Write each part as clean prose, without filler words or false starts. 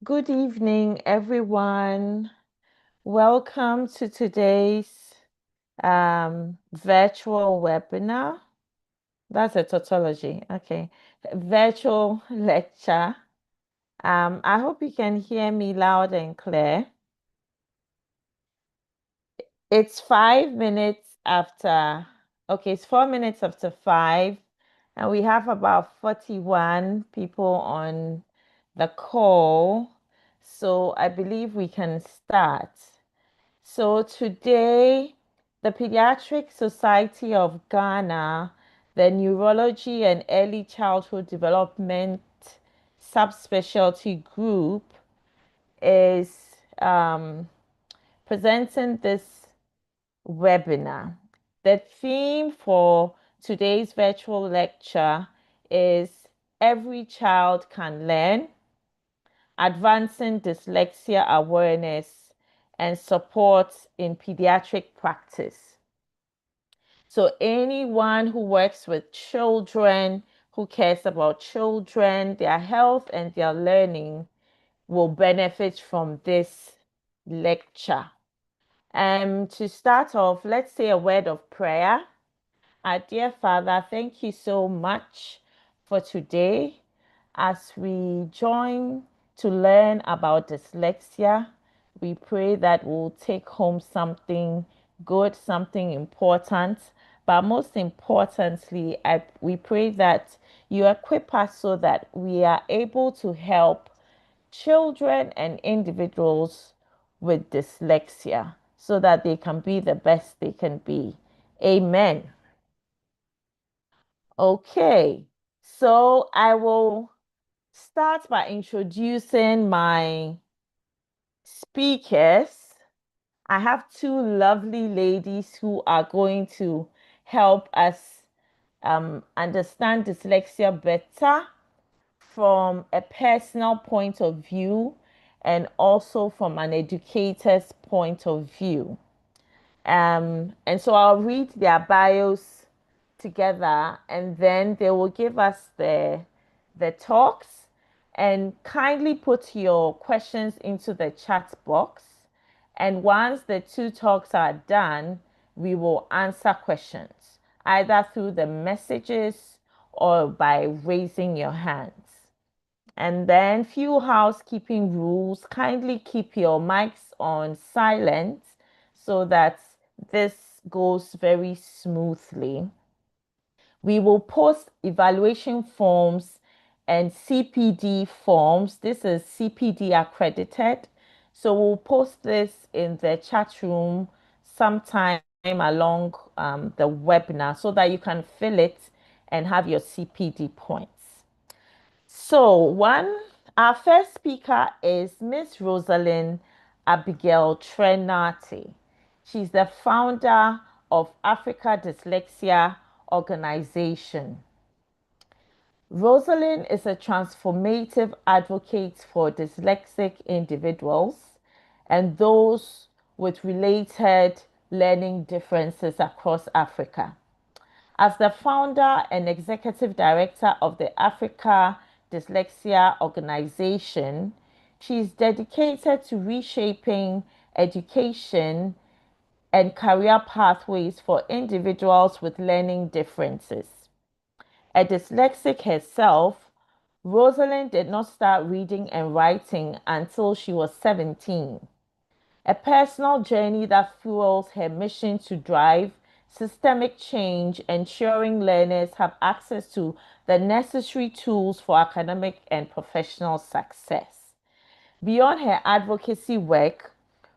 Good evening, everyone. Welcome to today's virtual webinar. That's a tautology. Okay. Virtual lecture. I hope you can hear me loud and clear. It's 5 minutes after, okay, it's 4 minutes after 5, and we have about 41 people on the call. So I believe we can start. So today, the Pediatric Society of Ghana, the Neurology and Early Childhood Development Subspecialty Group is presenting this webinar. The theme for today's virtual lecture is Every Child Can Learn, Advancing Dyslexia Awareness and Support in Pediatric Practice. So anyone who works with children, who cares about children, their health and their learning will benefit from this lecture. To start off, let's say a word of prayer. Our dear Father, thank you so much for today as we join to learn about dyslexia. We pray that we'll take home something good, something important. But most importantly, we pray that you equip us so that we are able to help children and individuals with dyslexia so that they can be the best they can be. Amen. Okay, so I will start by introducing my speakers. I have two lovely ladies who are going to help us understand dyslexia better from a personal point of view and also from an educator's point of view. And so I'll read their bios together and then they will give us the talks, and kindly put your questions into the chat box. And once the two talks are done, we will answer questions either through the messages or by raising your hands. And then few housekeeping rules. Kindly keep your mics on silent so that this goes very smoothly. We will post evaluation forms and CPD forms. This is CPD accredited. So we'll post this in the chat room sometime along the webinar so that you can fill it and have your CPD points. So our first speaker is Miss Rosalind Abigail Trenati. She's the founder of Africa Dyslexia Organization. Rosalind is a transformative advocate for dyslexic individuals and those with related learning differences across Africa. As the founder and executive director of the Africa Dyslexia Organization, she is dedicated to reshaping education and career pathways for individuals with learning differences. A dyslexic herself, Rosalind did not start reading and writing until she was 17. A personal journey that fuels her mission to drive systemic change, ensuring learners have access to the necessary tools for academic and professional success. Beyond her advocacy work,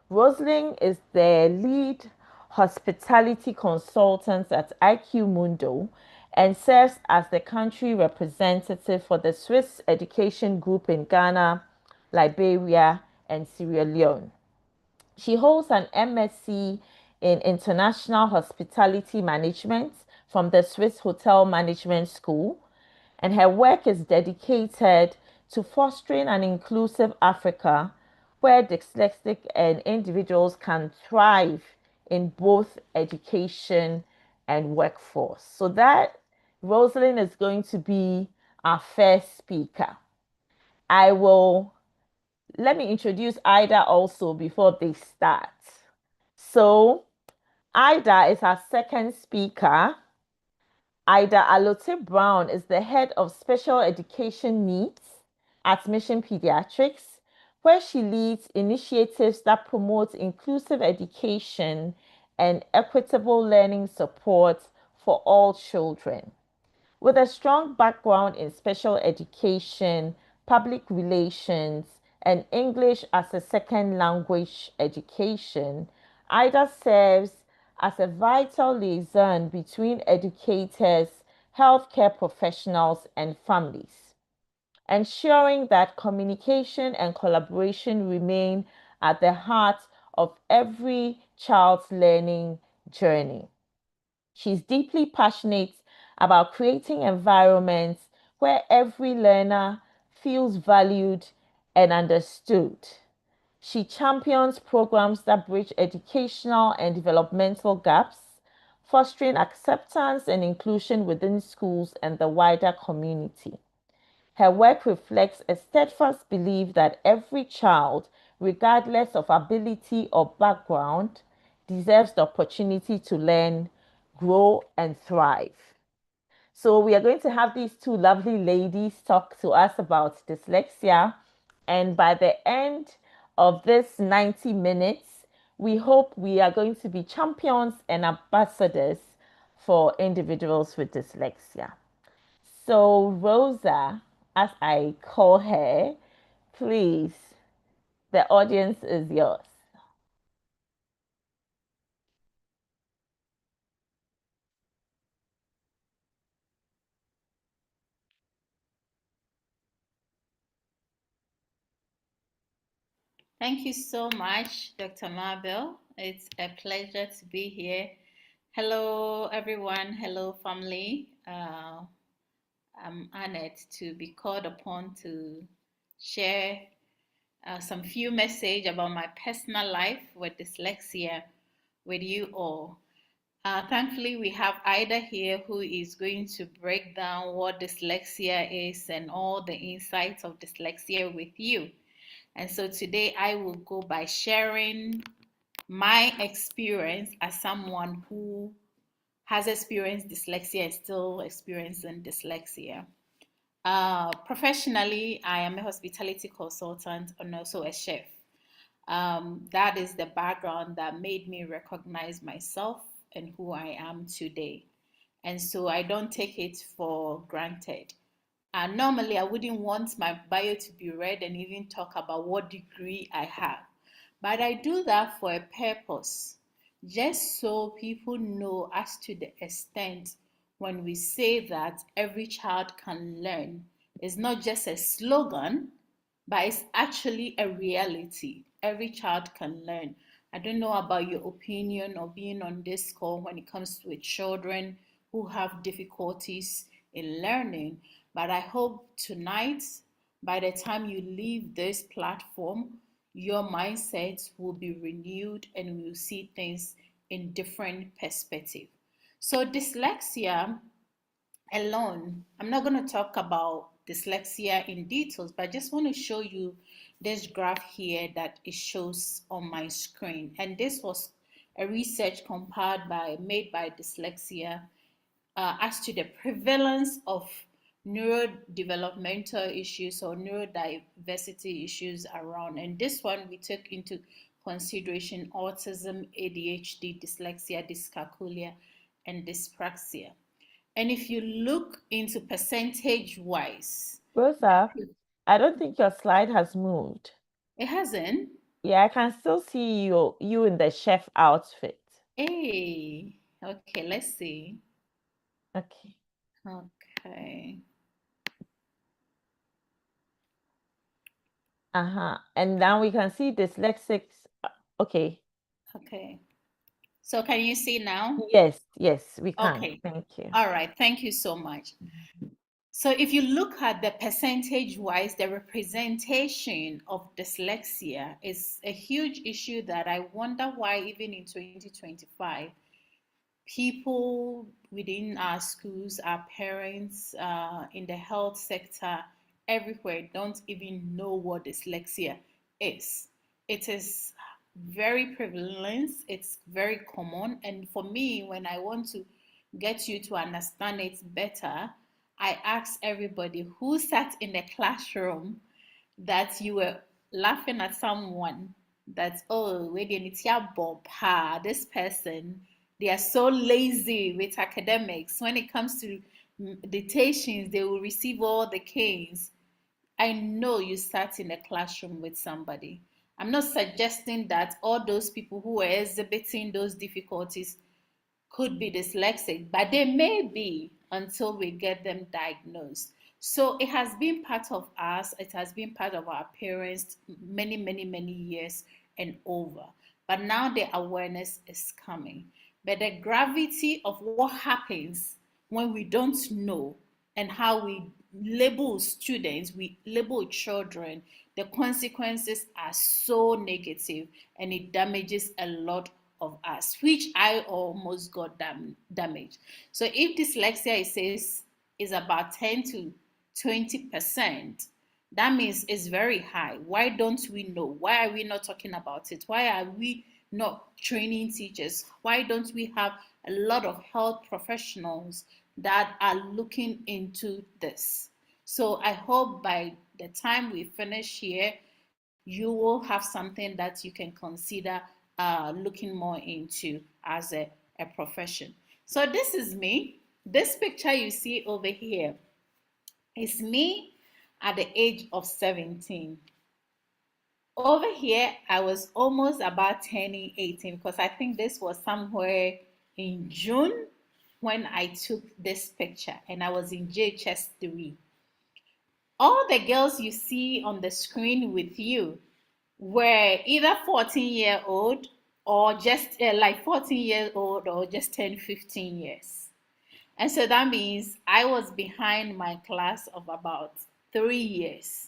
Rosalind is the lead hospitality consultant at IQ Mundo and serves as the country representative for the Swiss Education Group in Ghana, Liberia, and Sierra Leone. She holds an MSc in International Hospitality Management from the Swiss Hotel Management School, and her work is dedicated to fostering an inclusive Africa where dyslexic and individuals can thrive in both education and workforce. So that Rosalind is going to be our first speaker. I will let me introduce Ida also before they start. So, Ida is our second speaker. Ida Alote Brown is the head of special education needs at Mission Pediatrics, where she leads initiatives that promote inclusive education and equitable learning support for all children. With a strong background in special education, public relations, and English as a second language education, Ida serves as a vital liaison between educators, healthcare professionals, and families, ensuring that communication and collaboration remain at the heart of every child's learning journey. She's deeply passionate about creating environments where every learner feels valued and understood. She champions programs that bridge educational and developmental gaps, fostering acceptance and inclusion within schools and the wider community. Her work reflects a steadfast belief that every child, regardless of ability or background, deserves the opportunity to learn, grow, and thrive. So, we are going to have these two lovely ladies talk to us about dyslexia. And by the end of this 90 minutes, we hope we are going to be champions and ambassadors for individuals with dyslexia. So, Rosa, as I call her, please, the audience is yours. Thank you so much, Dr. Mabel. It's a pleasure to be here. Hello, everyone. Hello, family. I'm honored to be called upon to share some few message about my personal life with dyslexia with you all. Thankfully, we have Ida here who is going to break down what dyslexia is and all the insights of dyslexia with you. And so today I will go by sharing my experience as someone who has experienced dyslexia and still experiencing dyslexia. Professionally, I am a hospitality consultant and also a chef. That is the background that made me recognize myself and who I am today. And so I don't take it for granted. Normally, I wouldn't want my bio to be read and even talk about what degree I have. But I do that for a purpose, just so people know as to the extent when we say that every child can learn. It's not just a slogan, but it's actually a reality. Every child can learn. I don't know about your opinion or being on this call when it comes to children who have difficulties in learning, but I hope tonight, by the time you leave this platform, your mindset will be renewed and we will see things in different perspective. So dyslexia alone, I'm not going to talk about dyslexia in details, but I just want to show you this graph here that it shows on my screen. And this was a research made by Dyslexia as to the prevalence of neurodevelopmental issues or neurodiversity issues around. And this one we took into consideration autism, ADHD, dyslexia, dyscalculia, and dyspraxia. And if you look into percentage wise, Rosa, I don't think your slide has moved. it hasn't. Yeah, I can still see you in the chef outfit. Hey, okay, let's see. Okay. Okay, Uh-huh. And now we can see dyslexics. Okay. okay. So can you see now? Yes, yes, we can. Okay. Thank you. All right. Thank you so much. So if you look at the percentage wise, the representation of dyslexia is a huge issue that I wonder why even in 2025, people within our schools, our parents, in the health sector, everywhere don't even know what dyslexia is. It is very prevalent, it's very common. And for me, when I want to get you to understand it better, I ask everybody who sat in the classroom that you were laughing at someone that, oh, wait, this person, they are so lazy with academics. When it comes to dictations, they will receive all the K's. I know you sat in a classroom with somebody. I'm not suggesting that all those people who were exhibiting those difficulties could be dyslexic, but they may be until we get them diagnosed. So it has been part of us, it has been part of our parents many, many, many years and over. But now the awareness is coming. But the gravity of what happens when we don't know and how we label students, we label children, the consequences are so negative and it damages a lot of us, which I almost got damaged. So if dyslexia is about 10 to 20%, that means it's very high. Why don't we know? Why are we not talking about it? Why are we not training teachers? Why don't we have a lot of health professionals that are looking into this? So I hope by the time we finish here, you will have something that you can consider looking more into as a profession. So this is me. This picture you see over here is me at the age of 17. Over here, I was almost about turning 18 because I think this was somewhere in June when I took this picture and I was in JHS 3. All the girls you see on the screen with you were either 14-year-old or just like 14 years old or just 10, 15 years. And so that means I was behind my class of about 3 years.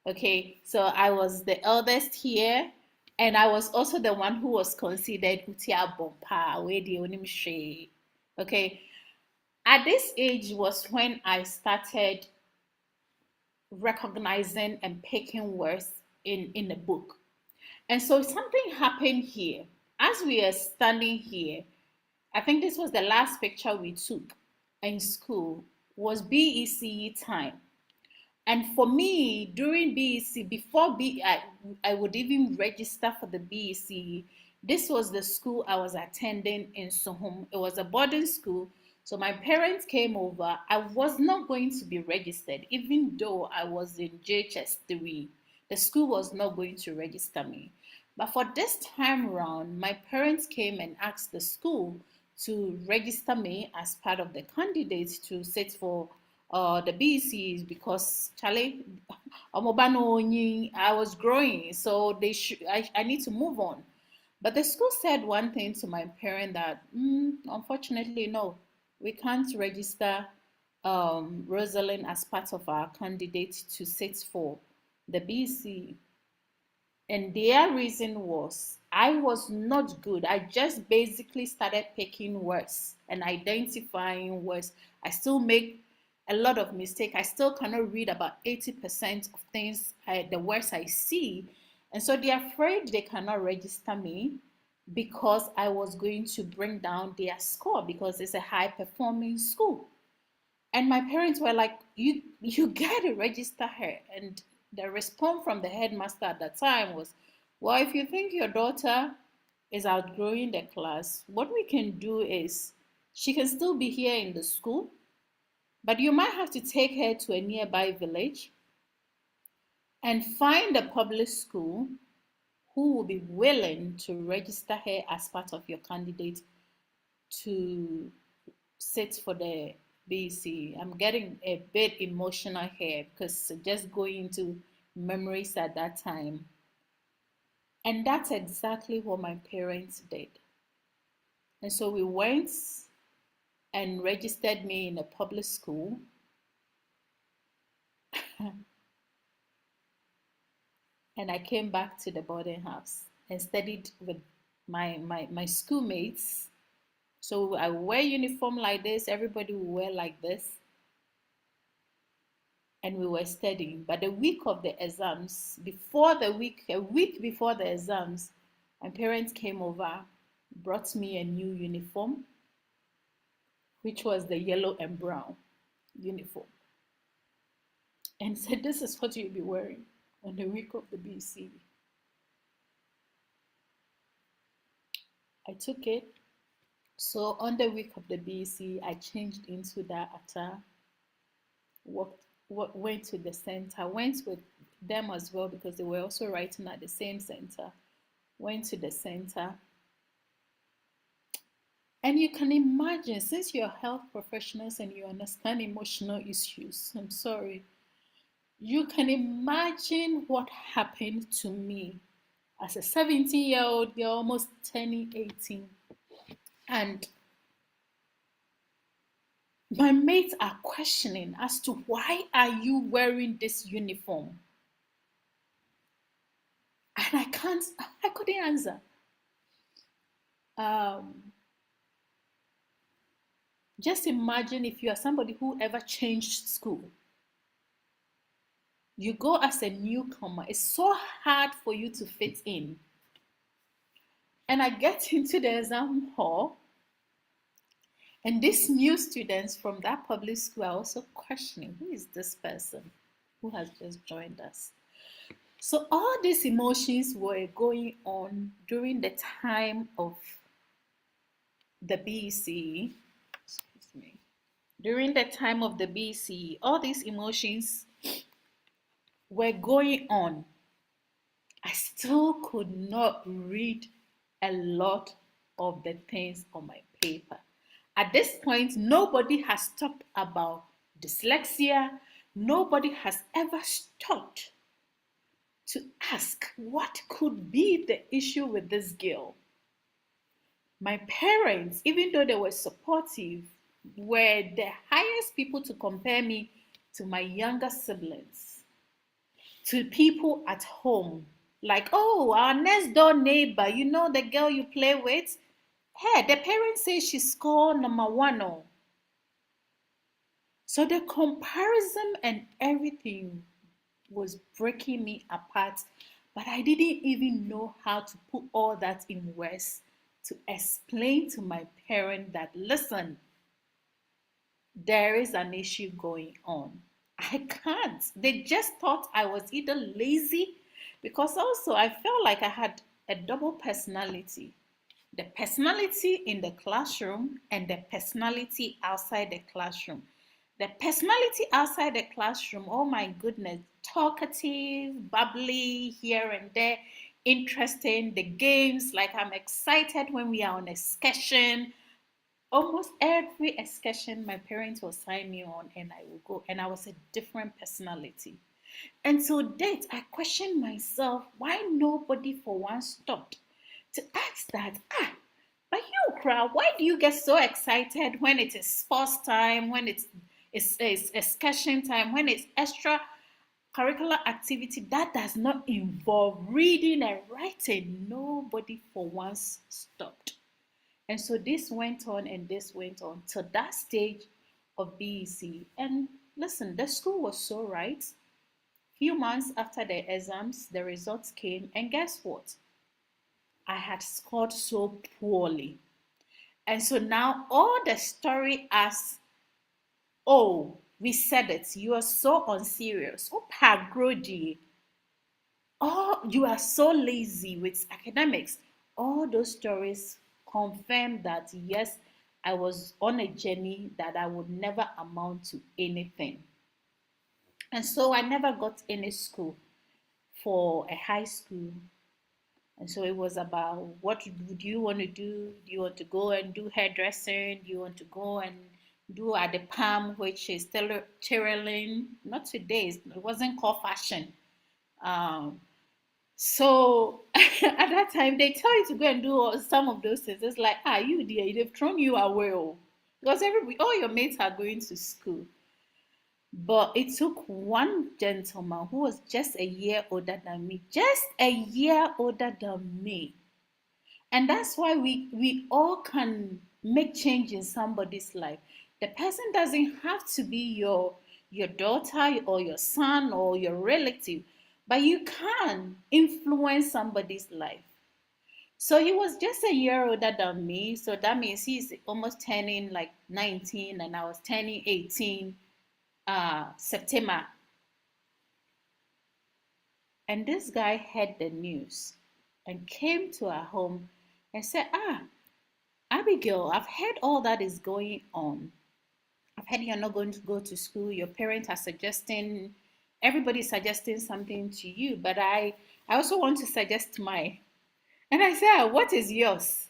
Okay, so I was the eldest here, and I was also the one who was considered Hutia Bompa, where the Onimshe. Okay, at this age was when I started recognizing and picking words in a book. And so something happened here. As we are standing here, I think this was the last picture we took in school, was BECE time. And for me, during BEC, I would even register for the BEC. This was the school I was attending in Sohom. It was a boarding school. So my parents came over. I was not going to be registered, even though I was in JHS 3. The school was not going to register me. But for this time round, my parents came and asked the school to register me as part of the candidates to sit for the BCs because Charlie, I was growing, so I need to move on. But the school said one thing to my parent that unfortunately no, we can't register Rosalind as part of our candidate to sit for the BC. And their reason was I was not good. I just basically started picking words and identifying words. I still make a lot of mistakes. I still cannot read about 80% of the words I see. And so they're afraid they cannot register me because I was going to bring down their score because it's a high performing school. And my parents were like, you gotta register her. And the response from the headmaster at that time was, well, if you think your daughter is outgrowing the class, what we can do is she can still be here in the school, but you might have to take her to a nearby village and find a public school who will be willing to register her as part of your candidate to sit for the BC. I'm getting a bit emotional here because just going into memories at that time. And that's exactly what my parents did. And so we went and registered me in a public school. And I came back to the boarding house and studied with my schoolmates. So I wear uniform like this, everybody will wear like this. and we were studying. But the week of the exams, a week before the exams, my parents came over, brought me a new uniform, which was the yellow and brown uniform, and said, "This is what you'll be wearing on the week of the BC." I took it. So on the week of the BC, I changed into that attire, went to the center, went with them as well because they were also writing at the same center. Went to the center. And you can imagine, since you're health professionals and you understand emotional issues, I'm sorry, you can imagine what happened to me as a 17-year-old girl, almost turning 18. And my mates are questioning as to why are you wearing this uniform? And I couldn't answer. Um, just imagine if you are somebody who ever changed school. You go as a newcomer, it's so hard for you to fit in. And I get into the exam hall, and these new students from that public school are also questioning, who is this person who has just joined us? So all these emotions were going on during the time of the BC. Excuse me. During the time of the BC, all these emotions were going on. I still could not read a lot of the things on my paper. At this point, nobody has talked about dyslexia. Nobody has ever stopped to ask what could be the issue with this girl. My parents, even though they were supportive, were the highest people to compare me to my younger siblings, to people at home. Like, oh, our next door neighbor, you know the girl you play with? Hey, the parents say she scored number one. Oh. So the comparison and everything was breaking me apart. But I didn't even know how to put all that in words to explain to my parent that, listen, there is an issue going on. I can't. They just thought I was either lazy, because also I felt like I had a double personality, the personality in the classroom and the personality outside the classroom. The personality outside the classroom, oh my goodness, talkative, bubbly here and there, interesting, the games, like I'm excited when we are on excursion. Almost every excursion my parents will sign me on and I will go, and I was a different personality. And to date, I question myself why nobody for once stopped to ask that, but you crowd, why do you get so excited when it is sports time, when it's excursion time, when it's extra curricular activity that does not involve reading and writing? Nobody for once stopped. And so this went on and this went on to that stage of BEC. And listen, the school was so right. Few months after the exams, the results came, and guess what? I had scored so poorly. And so now all the story as, oh, we said it, you are so unserious. Oh, Pagrodi. Oh, you are so lazy with academics. All those stories confirm that yes, I was on a journey that I would never amount to anything. And so I never got any school for a high school. And so it was about, what do you want to do? Do you want to go and do hairdressing? Do you want to go and do at the palm, which is tailoring? Not today, it wasn't called fashion. Um, so at that time, they tell you to go and do some of those things. It's like, you dear, they've thrown you away. Oh. Because all your mates are going to school. But it took one gentleman who was just a year older than me, just a year older than me. And that's why we all can make change in somebody's life. The person doesn't have to be your daughter or your son or your relative, but you can influence somebody's life. So he was just a year older than me. So that means he's almost turning like 19 and I was turning 18 September. And this guy heard the news and came to our home and said, Abigail, I've heard all that is going on. I've heard you're not going to go to school. Your parents are suggesting, everybody's suggesting something to you, but I also want to suggest mine. And I said, what is yours?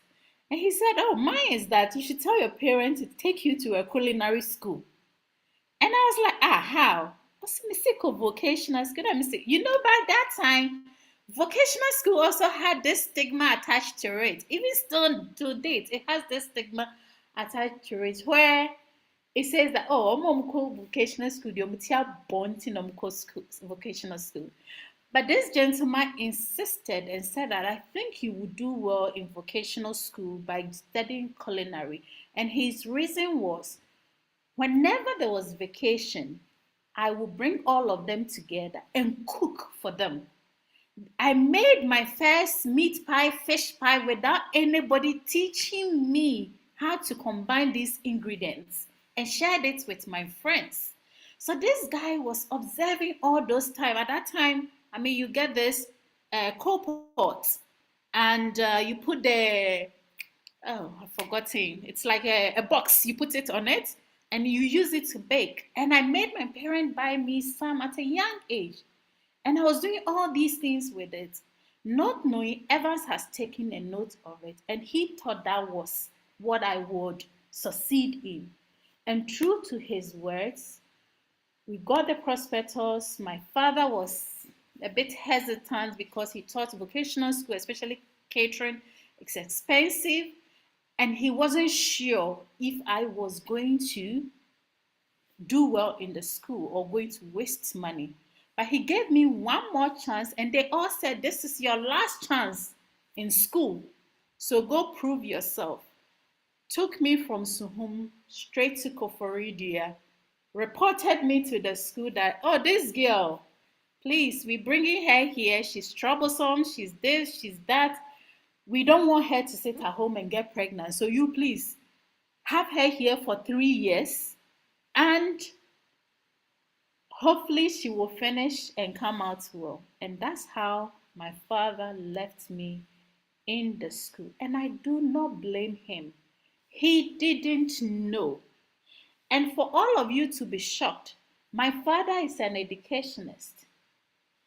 And he said, oh, mine is that you should tell your parents to take you to a culinary school. And I was like, how? What's a mistake of vocational school? You know, by that time, vocational school also had this stigma attached to it. Even still to date, it has this stigma attached to it where it says that, oh, I'm going to vocational school, vocational school. But this gentleman insisted and said that I think he would do well in vocational school by studying culinary. And his reason was whenever there was vacation, I would bring all of them together and cook for them. I made my first meat pie, fish pie without anybody teaching me how to combine these ingredients and shared it with my friends. So this guy was observing all those time. At that time, I mean, you get this coal pot and you put the, oh, I've forgotten. It's like a box. You put it on it and you use it to bake. And I made my parents buy me some at a young age. And I was doing all these things with it, not knowing Evans has taken a note of it. And he thought that was what I would succeed in. And true to his words, we got the prospectus. My father was a bit hesitant because he taught vocational school, especially catering. It's expensive. And he wasn't sure if I was going to do well in the school or going to waste money. But he gave me one more chance, and they all said, this is your last chance in school. So go prove yourself. Took me from Suhum straight to Koforidua, reported me to the school that, oh, this girl, please, we're bringing her here. She's troublesome. She's this, she's that. We don't want her to sit at home and get pregnant. So you please have her here for 3 years and hopefully she will finish and come out well. And that's how my father left me in the school. And I do not blame him. He didn't know. And for all of you to be shocked, my father is an educationist.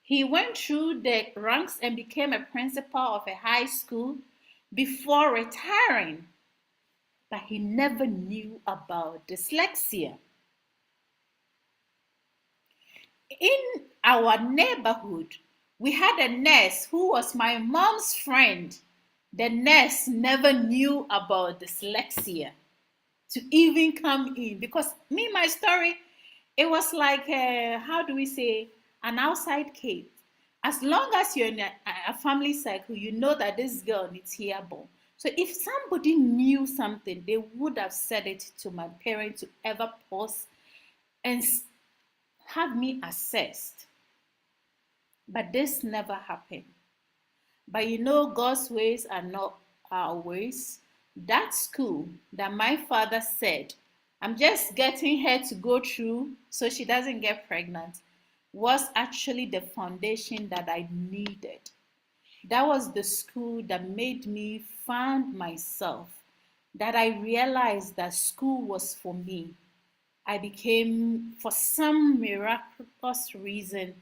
He went through the ranks and became a principal of a high school before retiring. But he never knew about dyslexia. In our neighborhood, we had a nurse who was my mom's friend. The nurse never knew about dyslexia to even come in because my story, it was like, how do we say, an outside case. As long as you're in a family cycle, you know that this girl needs here born. So if somebody knew something, they would have said it to my parents to ever pause and have me assessed. But this never happened. But you know, God's ways are not our ways. That school that my father said, I'm just getting her to go through so she doesn't get pregnant, was actually the foundation that I needed. That was the school that made me find myself, that I realized that school was for me. I became, for some miraculous reason,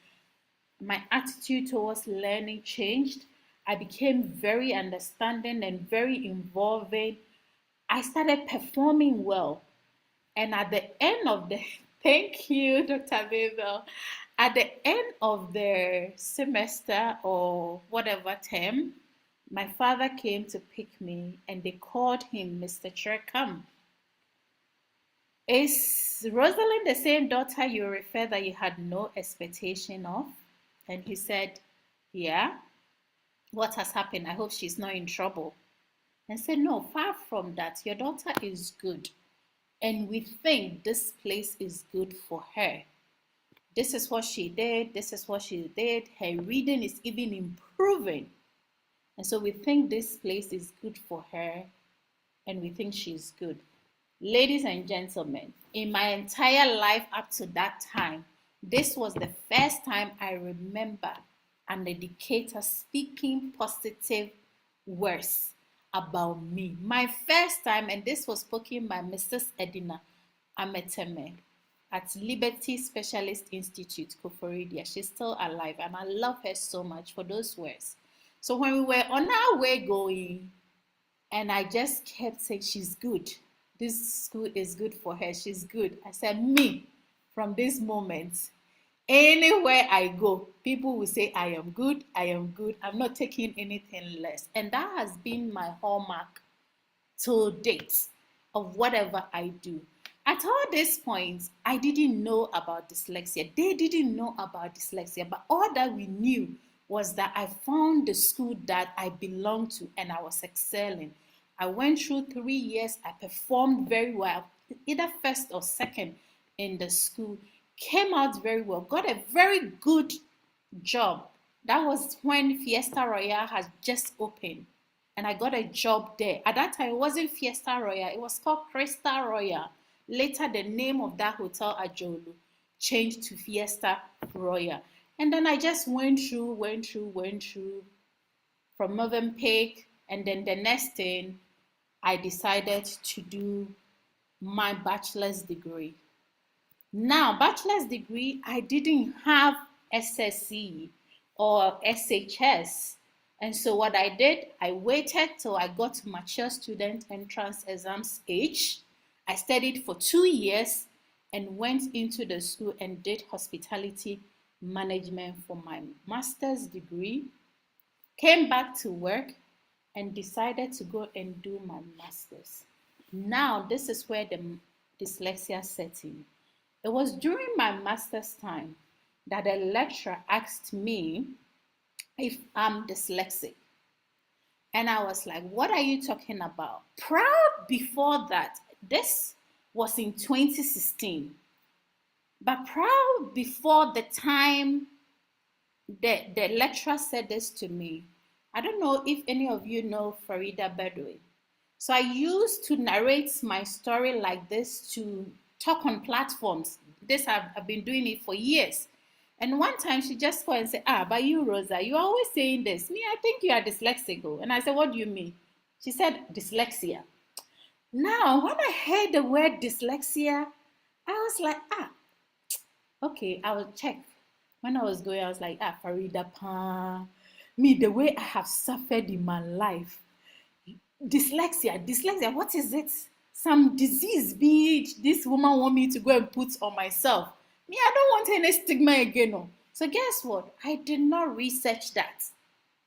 my attitude towards learning changed. I became very understanding and very involving. I started performing well. And at the end of the, thank you, Dr. Babel. At the end of the semester or whatever term, my father came to pick me and they called him Mr. Cherkam. Is Rosalind the same daughter you refer that you had no expectation of? And he said, yeah. What has happened? I hope she's not in trouble. And said, no, far from that. Your daughter is good. And we think this place is good for her. This is what she did. This is what she did. Her reading is even improving. And so we think this place is good for her and we think she's good. Ladies and gentlemen, in my entire life up to that time, this was the first time I remember an educator speaking positive words about me. My first time, and this was spoken by Mrs. Edina Ameteme at Liberty Specialist Institute, Koforidia. She's still alive, and I love her so much for those words. So when we were on our way going, and I just kept saying, she's good. This school is good for her. She's good. I said, me, from this moment, anywhere I go, people will say, I am good. I am good. I'm not taking anything less. And that has been my hallmark till date of whatever I do. At all these points, I didn't know about dyslexia. They didn't know about dyslexia, but all that we knew was that I found the school that I belonged to and I was excelling. I went through 3 years. I performed very well, either first or second in the school, came out very well, got a very good job. That was when Fiesta Royale has just opened and I got a job there. At that time, it wasn't Fiesta Royale, it was called Crystal Royale. Later, the name of that hotel, Ajolu, changed to Fiesta Royale. And then I just went through from Movenpick. And then the next thing, I decided to do my bachelor's degree. Now, bachelor's degree, I didn't have SSC or SHS. And so what I did, I waited till I got to mature student entrance exams age. I studied for 2 years and went into the school and did hospitality management for my master's degree. Came back to work and decided to go and do my master's. Now, this is where the dyslexia set in. It was during my master's time that a lecturer asked me if I'm dyslexic. And I was like, what are you talking about? Proud before that, this was in 2016. But proud before the time the lecturer said this to me, I don't know if any of you know Farida Bedoui. So I used to narrate my story like this to talk on platforms. I've been doing it for years. And one time she just called and said, but you, Rosa, you're always saying this. Me, I think you are dyslexic. And I said, what do you mean? She said, dyslexia. Now, when I heard the word dyslexia, I was like, okay, I will check. When I was going, I was like, Farida Pa. Me, the way I have suffered in my life. Dyslexia, what is it? Some disease be it this woman want me to go and put on myself. Me, I don't want any stigma again. No. So guess what? I did not research that.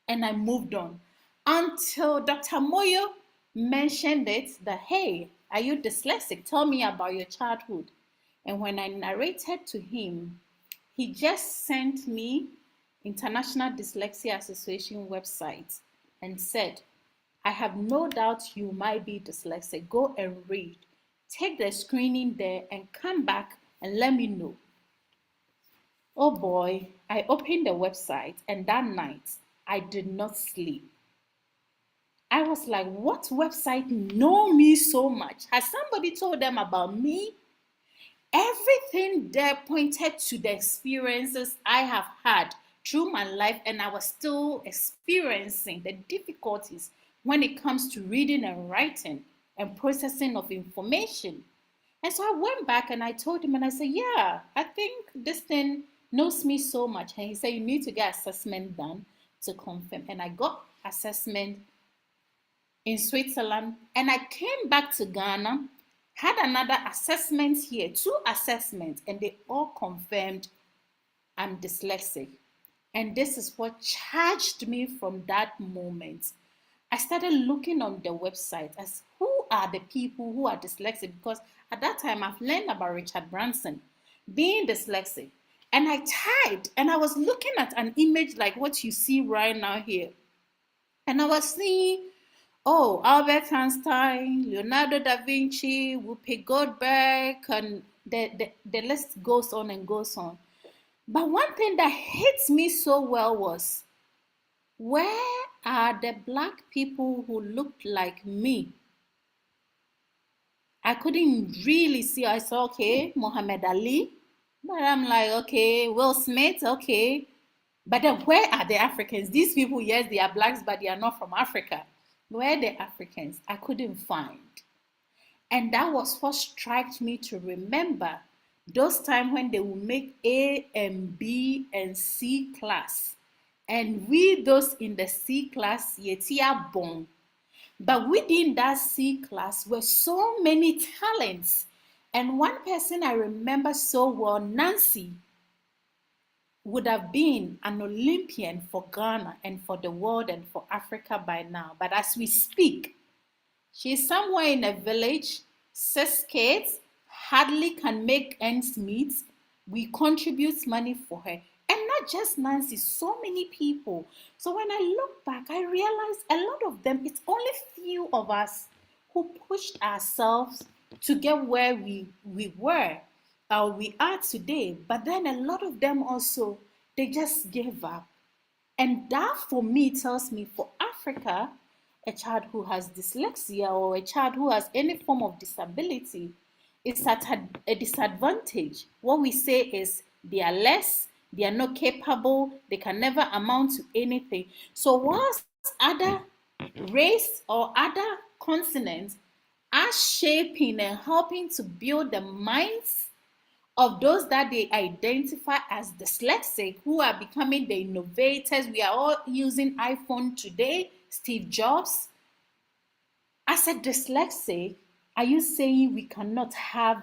And I moved on. Until Dr. Moyo mentioned it that, hey, are you dyslexic? Tell me about your childhood. And when I narrated to him, he just sent me International Dyslexia Association website and said, I have no doubt you might be dyslexic. Go and read. Take the screening there and come back and let me know. Oh boy, I opened the website and that night I did not sleep. I was like, what website know me so much? Has somebody told them about me? Everything there pointed to the experiences I have had through my life, and I was still experiencing the difficulties when it comes to reading and writing and processing of information. And so I went back and I told him, and I said, yeah, I think this thing knows me so much. And he said, you need to get assessment done to confirm. And I got assessment in Switzerland, and I came back to Ghana, had another assessment here, 2 assessments, and they all confirmed I'm dyslexic. And this is what charged me from that moment. I started looking on the website as who are the people who are dyslexic, because at that time I've learned about Richard Branson being dyslexic. And I typed and I was looking at an image like what you see right now here. And I was seeing, oh, Albert Einstein, Leonardo da Vinci, Whoopi Goldberg, and the list goes on and goes on. But one thing that hits me so well was, where are the black people who looked like me? I couldn't really see. I saw, okay, Muhammad Ali, but I'm like, okay, Will Smith, okay. But then where are the Africans? These people, yes, they are blacks, but they are not from Africa. Where are the Africans? I couldn't find. And that was what struck me to remember those times when they would make A and B and C class. And we, those in the C class, yetia bon. But within that C class were so many talents. And one person I remember so well, Nancy, would have been an Olympian for Ghana and for the world and for Africa by now. But as we speak, she's somewhere in a village, 6 kids, hardly can make ends meet. We contribute money for her. And not just Nancy, so many people. So when I look back, I realize a lot of them, it's only few of us who pushed ourselves to get where we were or we are today. But then a lot of them also, they just gave up. And that for me tells me for Africa, a child who has dyslexia or a child who has any form of disability is at a disadvantage. What we say is they are less, they are not capable, they can never amount to anything. So, whilst other race or other continents are shaping and helping to build the minds of those that they identify as dyslexic, who are becoming the innovators. We are all using iPhone today, Steve Jobs. As a dyslexic, are you saying we cannot have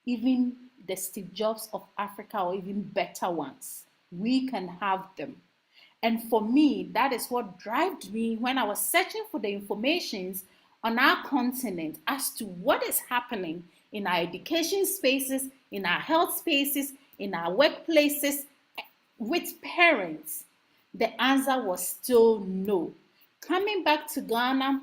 even the Steve Jobs of Africa or even better ones? We can have them. And for me, that is what drove me when I was searching for the informations on our continent as to what is happening in our education spaces, in our health spaces, in our workplaces with parents. The answer was still no. Coming back to Ghana,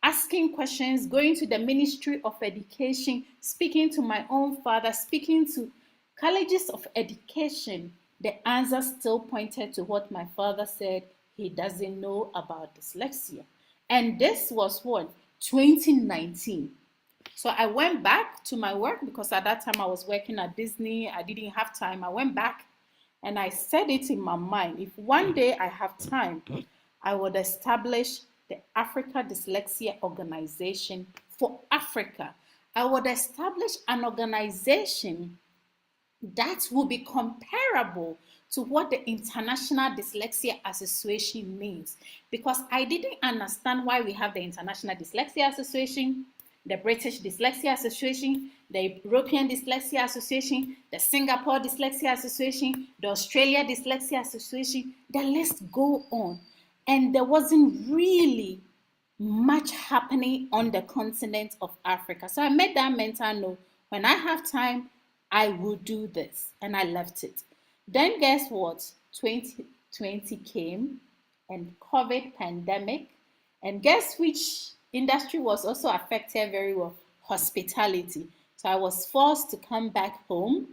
asking questions, going to the Ministry of Education, speaking to my own father, speaking to colleges of education, the answer still pointed to what my father said. He doesn't know about dyslexia. And this was what? 2019. So I went back to my work because at that time I was working at Disney. I didn't have time. I went back and I said it in my mind. If one day I have time, I would establish the Africa Dyslexia Organization for Africa. I would establish an organization that will be comparable to what the International Dyslexia Association means. Because I didn't understand why we have the International Dyslexia Association, the British Dyslexia Association, the European Dyslexia Association, the Singapore Dyslexia Association, the Australia Dyslexia Association. The list go on. And there wasn't really much happening on the continent of Africa. So I made that mental note. When I have time, I will do this. And I left it. Then guess what? 2020 came and COVID pandemic. And guess which industry was also affected very well? Hospitality. So I was forced to come back home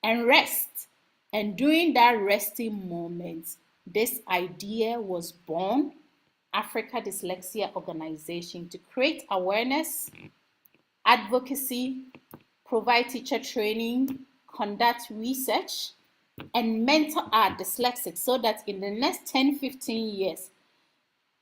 and rest. And during that resting moment, this idea was born, Africa Dyslexia Organization, to create awareness, advocacy, provide teacher training, conduct research, and mentor our dyslexics so that in the next 10-15 years,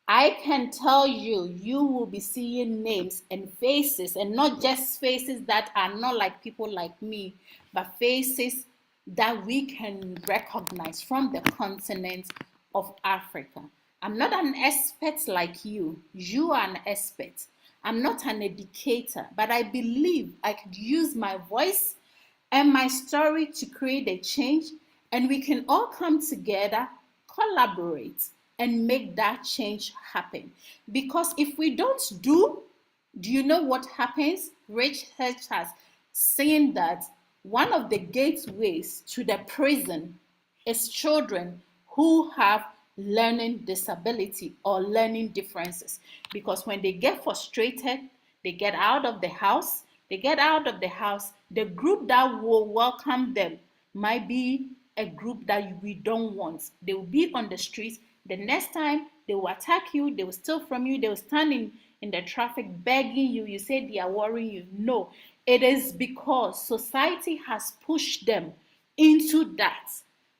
I can tell you, you will be seeing names and faces, and not just faces that are not like people like me, but faces that we can recognize from the continent of Africa. I'm not an expert like you. You are an expert. I'm not an educator, but I believe I could use my voice and my story to create a change, and we can all come together, collaborate, and make that change happen. Because if we don't do you know what happens? Research has seen that one of the gateways to the prison is children who have learning disability or learning differences. Because when they get frustrated, they get out of the house. The group that will welcome them might be a group that we don't want. They will be on the streets. The next time they will attack you, they will steal from you, they will stand in the traffic begging you. You say they are worrying you. No, it is because society has pushed them into that.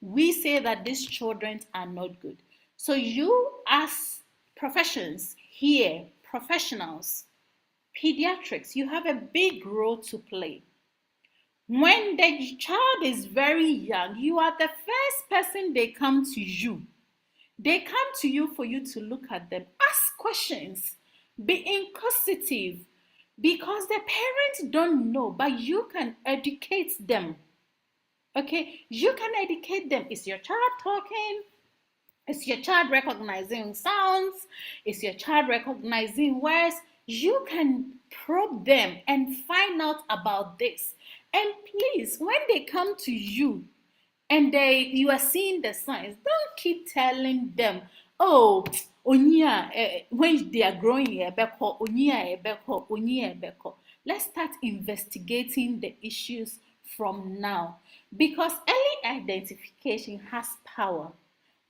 We say that these children are not good. So you as professions here, professionals, pediatrics, you have a big role to play. When the child is very young, you are the first person they come to you. They come to you for you to look at them, ask questions, be inquisitive, because the parents don't know, but you can educate them. Okay, you can educate them. Is your child talking? Is your child recognizing sounds? Is your child recognizing words? You can probe them and find out about this. And please, when they come to you and you are seeing the signs, don't keep telling them, oh, onya, when they are growing, onya. Let's start investigating the issues from now, because early identification has power.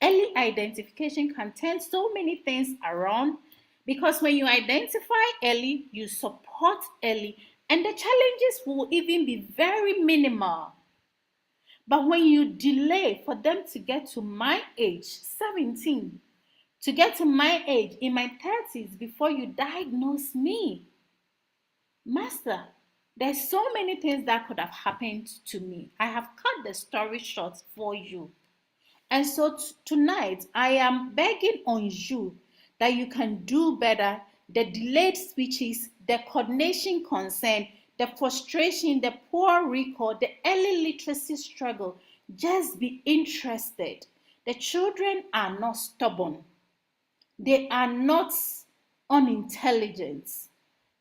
Early identification can turn so many things around, because when you identify early, you support early, and the challenges will even be very minimal. But when you delay for them to get to my age, 17, to get to my age in my 30s before you diagnose me, Master, there's so many things that could have happened to me. I have cut the story short for you. And so tonight, I am begging on you that you can do better. The delayed speeches, the coordination concern, the frustration, the poor recall, the early literacy struggle. Just be interested. The children are not stubborn. They are not unintelligent.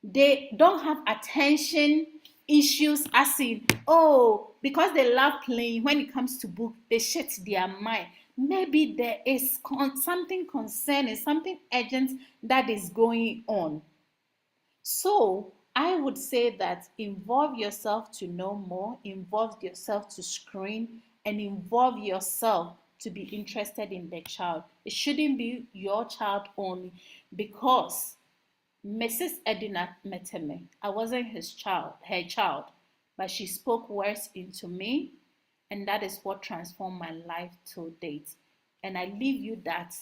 They don't have attention issues, as in, oh, because they love playing, when it comes to book they shut their mind. Maybe there is something concerning, something urgent that is going on. So I would say that involve yourself to know more, involve yourself to screen, and involve yourself to be interested in the child. It shouldn't be your child only, because Mrs. Edina Meteme, I wasn't her child, but she spoke words into me, and that is what transformed my life to date. And I leave you that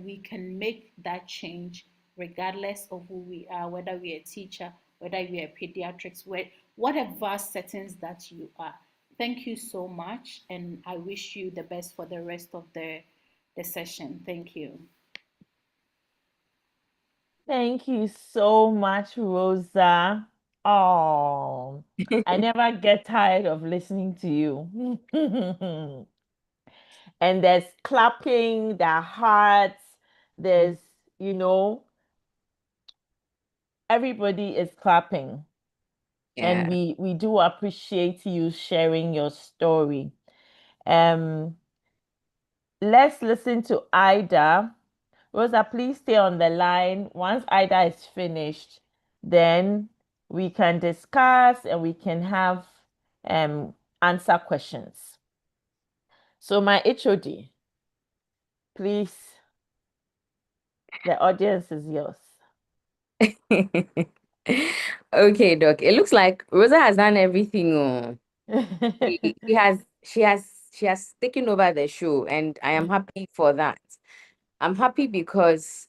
we can make that change regardless of who we are, whether we're a teacher, whether we're pediatrics, whatever settings that you are. Thank you so much, and I wish you the best for the rest of the session. Thank you. Thank you so much, Rosa. Oh, I never get tired of listening to you. And there's clapping, there are hearts, there's, you know, everybody is clapping. And Yeah. we do appreciate you sharing your story. Um, let's listen to Ida. Rosa, please stay on the line. Once Ida is finished, then we can discuss and we can have um answer questions. So my HOD, please, the audience is yours. Okay, Doc. It looks like Rosa has done everything. Oh. She has taken over the show, and I am happy for that. I'm happy because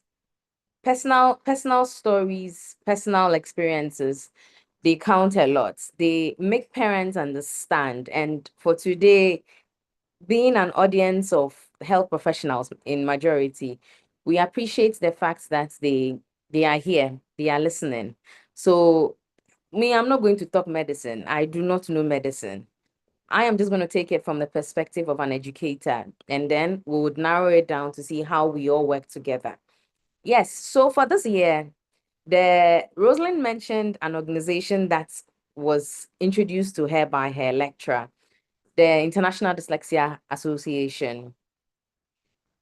personal stories, personal experiences, they count a lot. They make parents understand. And for today, being an audience of health professionals in majority, we appreciate the fact that they are here, they are listening. So me, I'm not going to talk medicine. I do not know medicine. I am just going to take it from the perspective of an educator, and then we would narrow it down to see how we all work together. Yes, so for this year, the Rosalind mentioned an organization that was introduced to her by her lecturer, the International Dyslexia Association.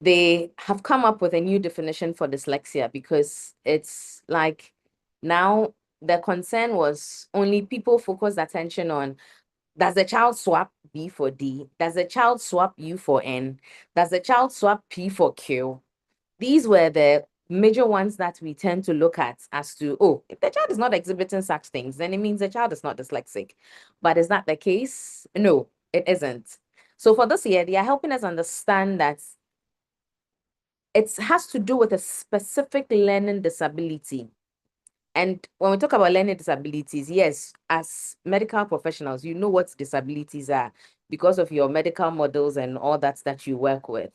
They have come up with a new definition for dyslexia, because it's like now the concern was only people focused attention on, does the child swap? B for D? Does the child swap U for N? Does the child swap P for Q? These were the major ones that we tend to look at as to, oh, if the child is not exhibiting such things, then it means the child is not dyslexic. But is that the case? No, it isn't. So for this year, they are helping us understand that it has to do with a specific learning disability. And when we talk about learning disabilities, yes, as medical professionals, you know what disabilities are because of your medical models and all that you work with.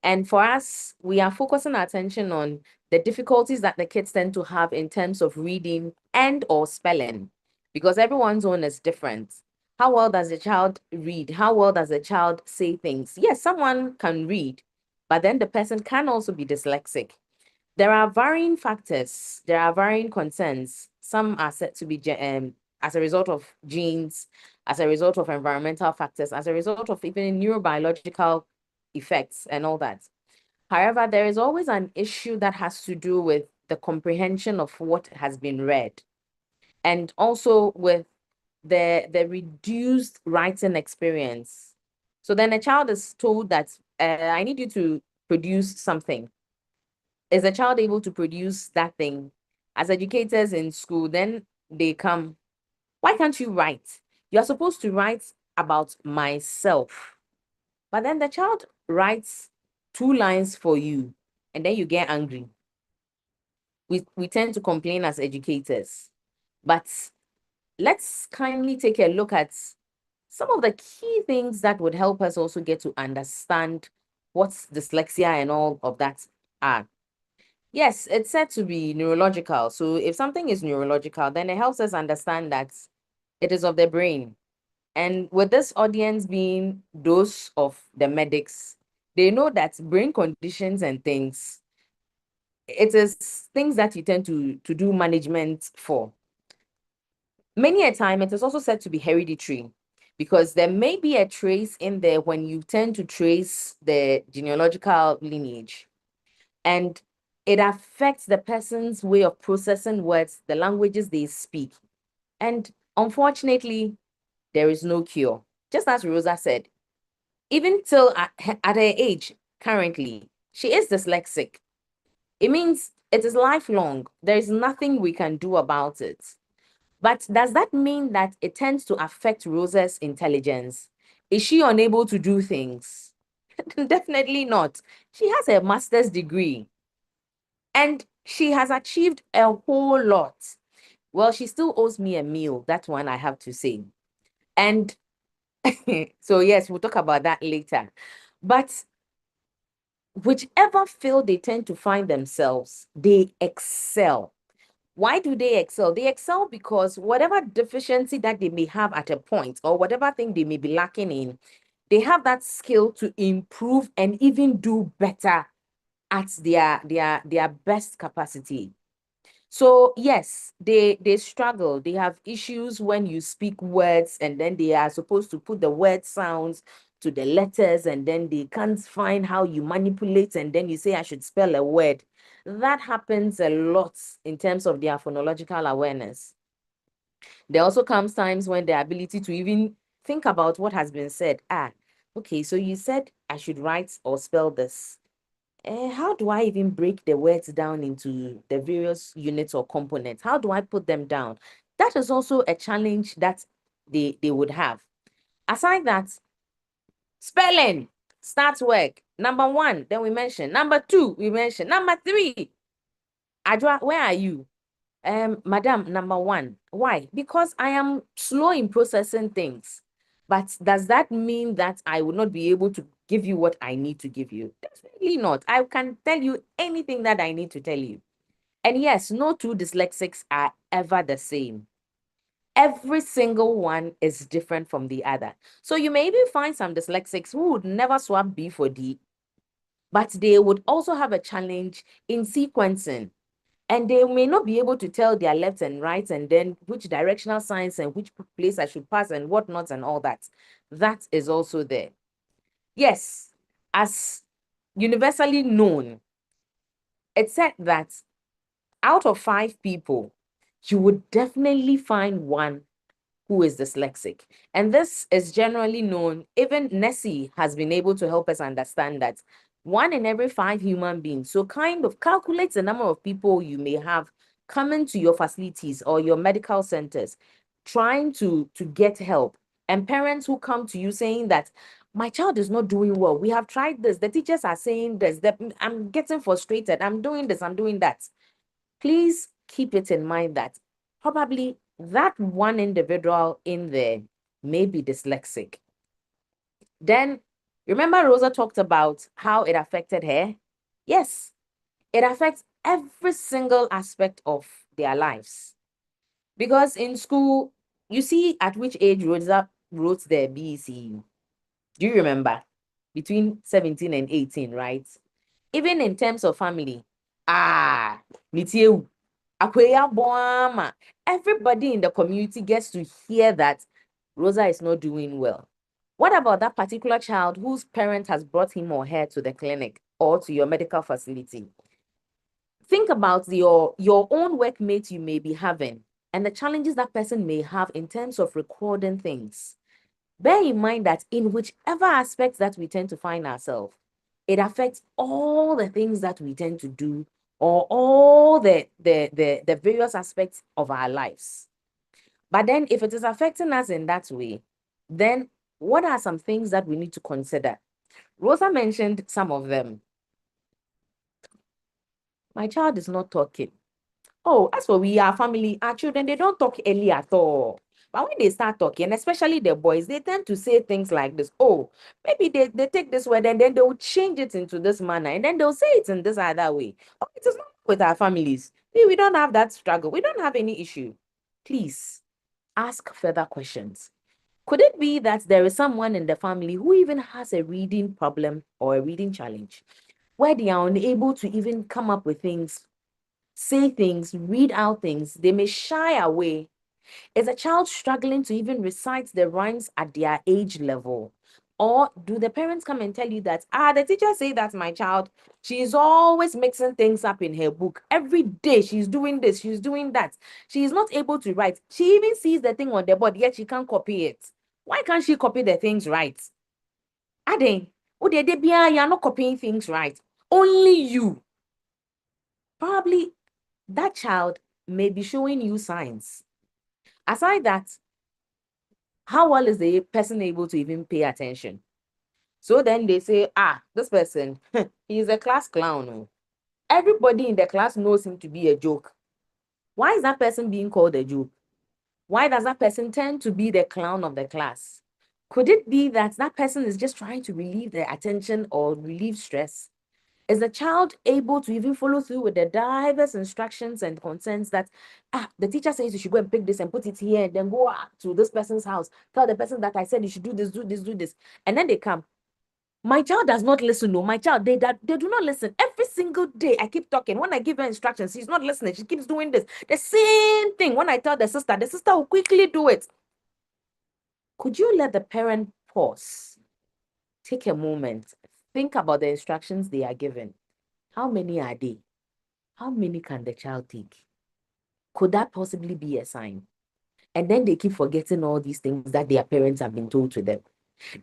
And for us, we are focusing our attention on the difficulties that the kids tend to have in terms of reading and or spelling, because everyone's own is different. How well does a child read? How well does a child say things? Yes, someone can read, but then the person can also be dyslexic. There are varying factors, there are varying concerns. Some are said to be as a result of genes, as a result of environmental factors, as a result of even neurobiological effects and all that. However, there is always an issue that has to do with the comprehension of what has been read, and also with the reduced writing experience. So then a child is told that I need you to produce something. Is the child able to produce that thing? As educators in school, then they come, why can't you write? You're supposed to write about myself. But then the child writes 2 lines for you, and then you get angry. We tend to complain as educators. But let's kindly take a look at some of the key things that would help us also get to understand what dyslexia and all of that are. Yes, it's said to be neurological. So if something is neurological, then it helps us understand that it is of the brain. And with this audience being those of the medics, they know that brain conditions and things, it is things that you tend to do management for. Many a time, it is also said to be hereditary because there may be a trace in there when you tend to trace the genealogical lineage. And it affects the person's way of processing words, the languages they speak. And unfortunately, there is no cure. Just as Rosa said, even till at her age currently, she is dyslexic. It means it is lifelong. There is nothing we can do about it. But does that mean that it tends to affect Rosa's intelligence? Is she unable to do things? Definitely not. She has a master's degree. And she has achieved a whole lot. Well, she still owes me a meal. That one I have to say. And so, yes, we'll talk about that later. But whichever field they tend to find themselves, they excel. Why do they excel? They excel because whatever deficiency that they may have at a point or whatever thing they may be lacking in, they have that skill to improve and even do better at their best capacity. So yes, they struggle. They have issues when you speak words and then they are supposed to put the word sounds to the letters and then they can't find how you manipulate and then you say I should spell a word. That happens a lot in terms of their phonological awareness. There also comes times when the ability to even think about what has been said. Ah, okay, so you said I should write or spell this. How do I even break the words down into the various units or components? How do I put them down? That is also a challenge that they would have. Aside that, spelling starts work. Number one, then we mentioned. Number two, we mentioned. Number three, Adwa, where are you? Madam, number one. Why? Because I am slow in processing things. But does that mean that I will not be able to give you what I need to give you? Definitely not. I can tell you anything that I need to tell you. And yes, no two dyslexics are ever the same. Every single one is different from the other. So you may even find some dyslexics who would never swap B for D, but they would also have a challenge in sequencing. And they may not be able to tell their left and right and then which directional signs and which place I should pass and whatnot and all that. That is also there. Yes, as universally known, it's said that out of 5 people, you would definitely find one who is dyslexic. And this is generally known, even Nessie has been able to help us understand that 1 in every 5 human beings, so kind of calculates the number of people you may have coming to your facilities or your medical centers trying to get help, and parents who come to you saying that my child is not doing well. We have tried this. The teachers are saying this, that I'm getting frustrated. I'm doing this, I'm doing that. Please keep it in mind that probably that one individual in there may be dyslexic. Then remember Rosa talked about how it affected her? Yes, it affects every single aspect of their lives. Because in school, you see at which age Rosa wrote their BEC. Do you remember? Between 17 and 18, right? Even in terms of family, Mitiew, Akweya Boama, everybody in the community gets to hear that Rosa is not doing well. What about that particular child whose parent has brought him or her to the clinic or to your medical facility? Think about your own workmate you may be having and the challenges that person may have in terms of recording things. Bear in mind that in whichever aspect that we tend to find ourselves, it affects all the things that we tend to do or all the various aspects of our lives. But then if it is affecting us in that way, then what are some things that we need to consider? Rosa mentioned some of them. My child is not talking. Oh, as for we, our family, our children, they don't talk early at all. But when they start talking, especially the boys, they tend to say things like this. Oh, maybe they take this word and then they'll change it into this manner and then they'll say it in this other way. Oh, it is not with our families. We don't have that struggle. We don't have any issue. Please ask further questions. Could it be that there is someone in the family who even has a reading problem or a reading challenge where they are unable to even come up with things, say things, read out things? They may shy away. Is a child struggling to even recite the rhymes at their age level? Or do the parents come and tell you that, the teacher say that my child, she's always mixing things up in her book. Every day she's doing this, she's doing that. She is not able to write. She even sees the thing on the board, yet she can't copy it. Why can't she copy the things right? Ade, you're not copying things right. Only you. Probably that child may be showing you signs. Aside that, how well is the person able to even pay attention? So then they say, this person, he's a class clown. Oh. Everybody in the class knows him to be a joke. Why is that person being called a joke? Why does that person tend to be the clown of the class? Could it be that that person is just trying to relieve their attention or relieve stress? Is the child able to even follow through with the diverse instructions and consents that the teacher says you should go and pick this and put it here and then go to this person's house, tell the person that I said you should do this, do this, do this, and then they come. My child does not listen. No, my child, they do not listen. Every single day I keep talking. When I give her instructions, she's not listening. She keeps doing this. The same thing. When I tell the sister will quickly do it. Could you let the parent pause, take a moment, think about the instructions they are given? How many are they? How many can the child take? Could that possibly be a sign? And then they keep forgetting all these things that their parents have been told to them.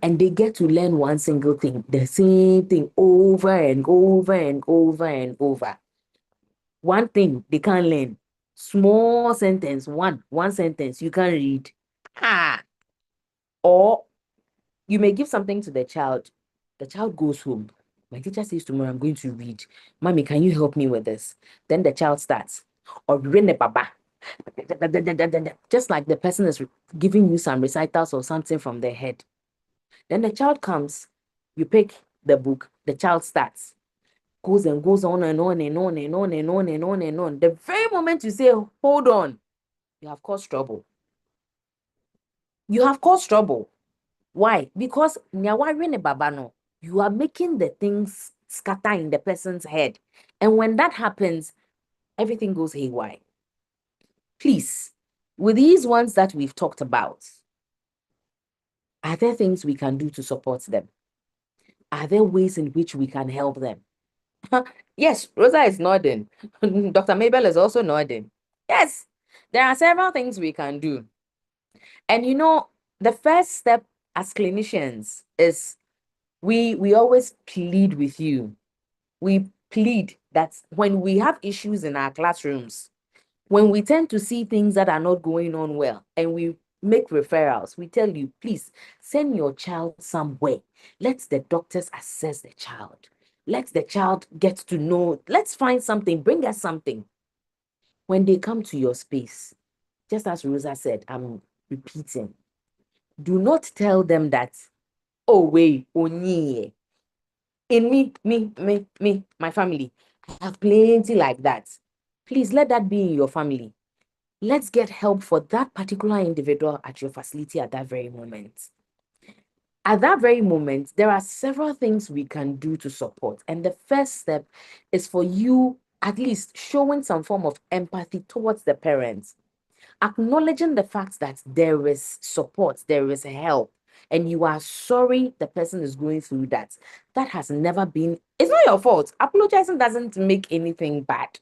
And they get to learn one single thing, the same thing over and over and over and over. One thing they can't learn. Small sentence, one sentence you can't read. Or you may give something to the child. The child goes home. My teacher says tomorrow I'm going to read. Mommy, can you help me with this? Then the child starts. Or rene baba. Just like the person is giving you some recitals or something from their head. Then the child comes, you pick the book, the child starts, goes and goes on and on and on and on and on and on and on. The very moment you say, hold on, you have caused trouble. You have caused trouble. Why? Because you are making the things scatter in the person's head. And when that happens, everything goes haywire. Please, with these ones that we've talked about, are there things we can do to support them? Are there ways in which we can help them? Yes, Rosa is nodding. Dr. Mabel is also nodding. Yes, there are several things we can do. And the first step as clinicians is we always plead with you. We plead that when we have issues in our classrooms, when we tend to see things that are not going on well, and we make referrals, we tell you, please send your child somewhere. Let the doctors assess the child. Let the child get to know. Let's find something. Bring us something. When they come to your space, just as Rosa said, I'm repeating, do not tell them that, oh, wait, onye. In me, my family, I have plenty like that. Please let that be in your family. Let's get help for that particular individual at your facility at that very moment. At that very moment, there are several things we can do to support. And the first step is for you at least showing some form of empathy towards the parents, acknowledging the fact that there is support, there is help, and you are sorry the person is going through that. That has never been, it's not your fault. Apologizing doesn't make anything bad.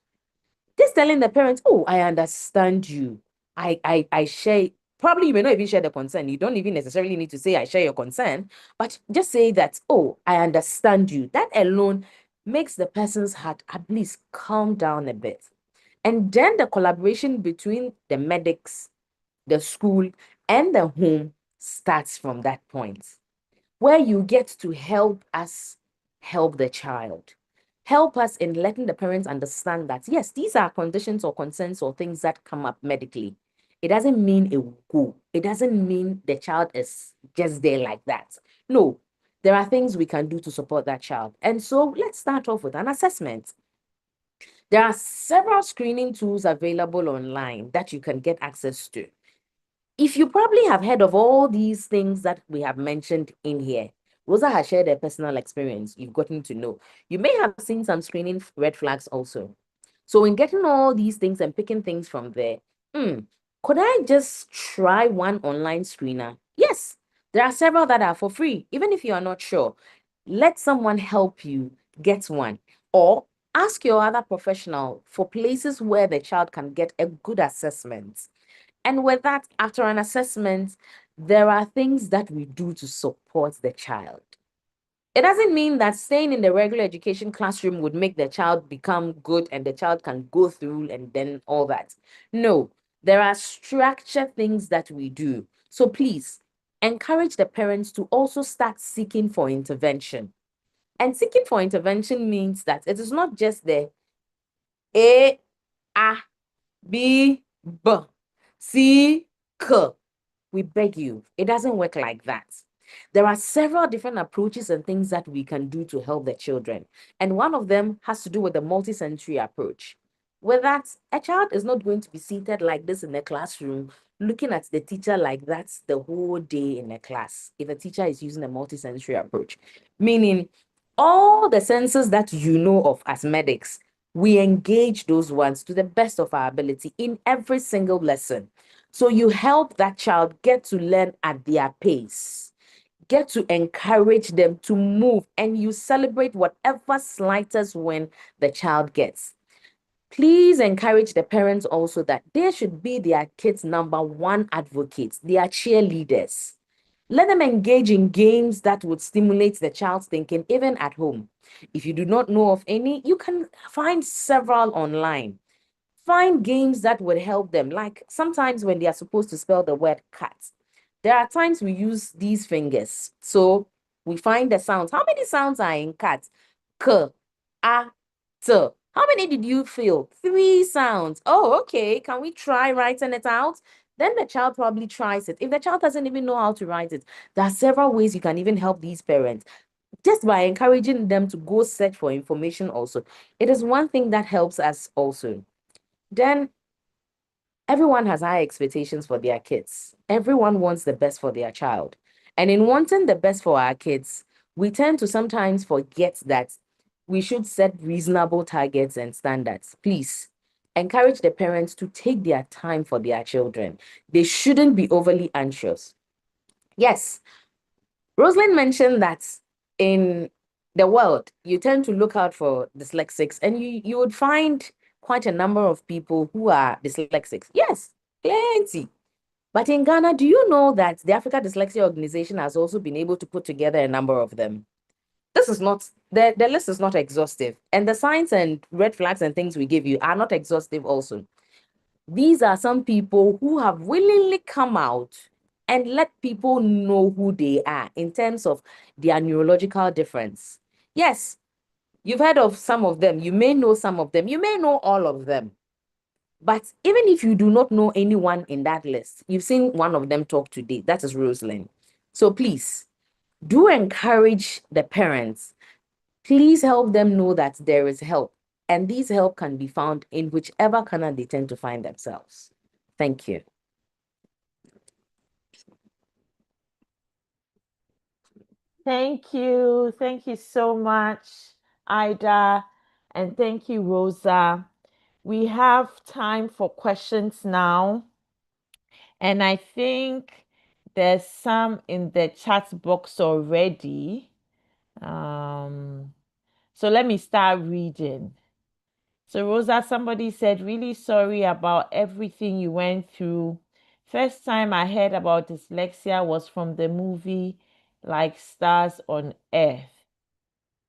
Just telling the parents, oh, I understand you. I share, probably you may not even share the concern. You don't even necessarily need to say I share your concern, but just say that, oh, I understand you. That alone makes the person's heart at least calm down a bit. And then the collaboration between the medics, the school, and the home starts from that point, where you get to help us help the child. Help us in letting the parents understand that, yes, these are conditions or concerns or things that come up medically. It doesn't mean it will go. It doesn't mean the child is just there like that. No, there are things we can do to support that child. And so let's start off with an assessment. There are several screening tools available online that you can get access to. If you probably have heard of all these things that we have mentioned in here, Rosa has shared her personal experience. You've gotten to know. You may have seen some screening red flags also. So, in getting all these things and picking things from there, could I just try one online screener? Yes, there are several that are for free. Even if you are not sure, let someone help you get one. Or ask your other professional for places where the child can get a good assessment. And with that, after an assessment, there are things that we do to support the child. It doesn't mean that staying in the regular education classroom would make the child become good and the child can go through and then all that. No, there are structured things that we do. So please encourage the parents to also start seeking for intervention. And seeking for intervention means that it is not just the A, A, B, B, C, K. We beg you, it doesn't work like that. There are several different approaches and things that we can do to help the children. And one of them has to do with the multi-sensory approach. With that, a child is not going to be seated like this in the classroom, looking at the teacher like that the whole day in a class, if a teacher is using a multi-sensory approach. Meaning, all the senses that you know of as medics, we engage those ones to the best of our ability in every single lesson. So you help that child get to learn at their pace, get to encourage them to move, and you celebrate whatever slightest win the child gets. Please encourage the parents also that they should be their kids' number one advocates, their cheerleaders. Let them engage in games that would stimulate the child's thinking, even at home. If you do not know of any, you can find several online. Find games that would help them. Like sometimes when they are supposed to spell the word cat, there are times we use these fingers. So we find the sounds. How many sounds are in cat? K, a, t. How many did you feel? 3 sounds. Oh, okay. Can we try writing it out? Then the child probably tries it. If the child doesn't even know how to write it, there are several ways you can even help these parents just by encouraging them to go search for information also. It is one thing that helps us also. Then everyone has high expectations for their kids. Everyone wants the best for their child. And in wanting the best for our kids, we tend to sometimes forget that we should set reasonable targets and standards. Please encourage the parents to take their time for their children. They shouldn't be overly anxious. Yes, Rosalind mentioned that in the world, you tend to look out for dyslexics, and you would find quite a number of people who are dyslexics. Yes, plenty. But in Ghana, do you know that the Africa Dyslexia Organization has also been able to put together a number of them? This is not, the list is not exhaustive. And the signs and red flags and things we give you are not exhaustive also. These are some people who have willingly come out and let people know who they are in terms of their neurological difference. Yes, you've heard of some of them. You may know some of them. You may know all of them. But even if you do not know anyone in that list, you've seen one of them talk today. That is Rosalind. So please do encourage the parents. Please help them know that there is help. And these help can be found in whichever corner they tend to find themselves. Thank you. Thank you. Thank you so much, Ida. And thank you, Rosa. We have time for questions now. And I think there's some in the chat box already. So let me start reading. So, Rosa, somebody said, really sorry about everything you went through. First time I heard about dyslexia was from the movie Like Stars on Earth.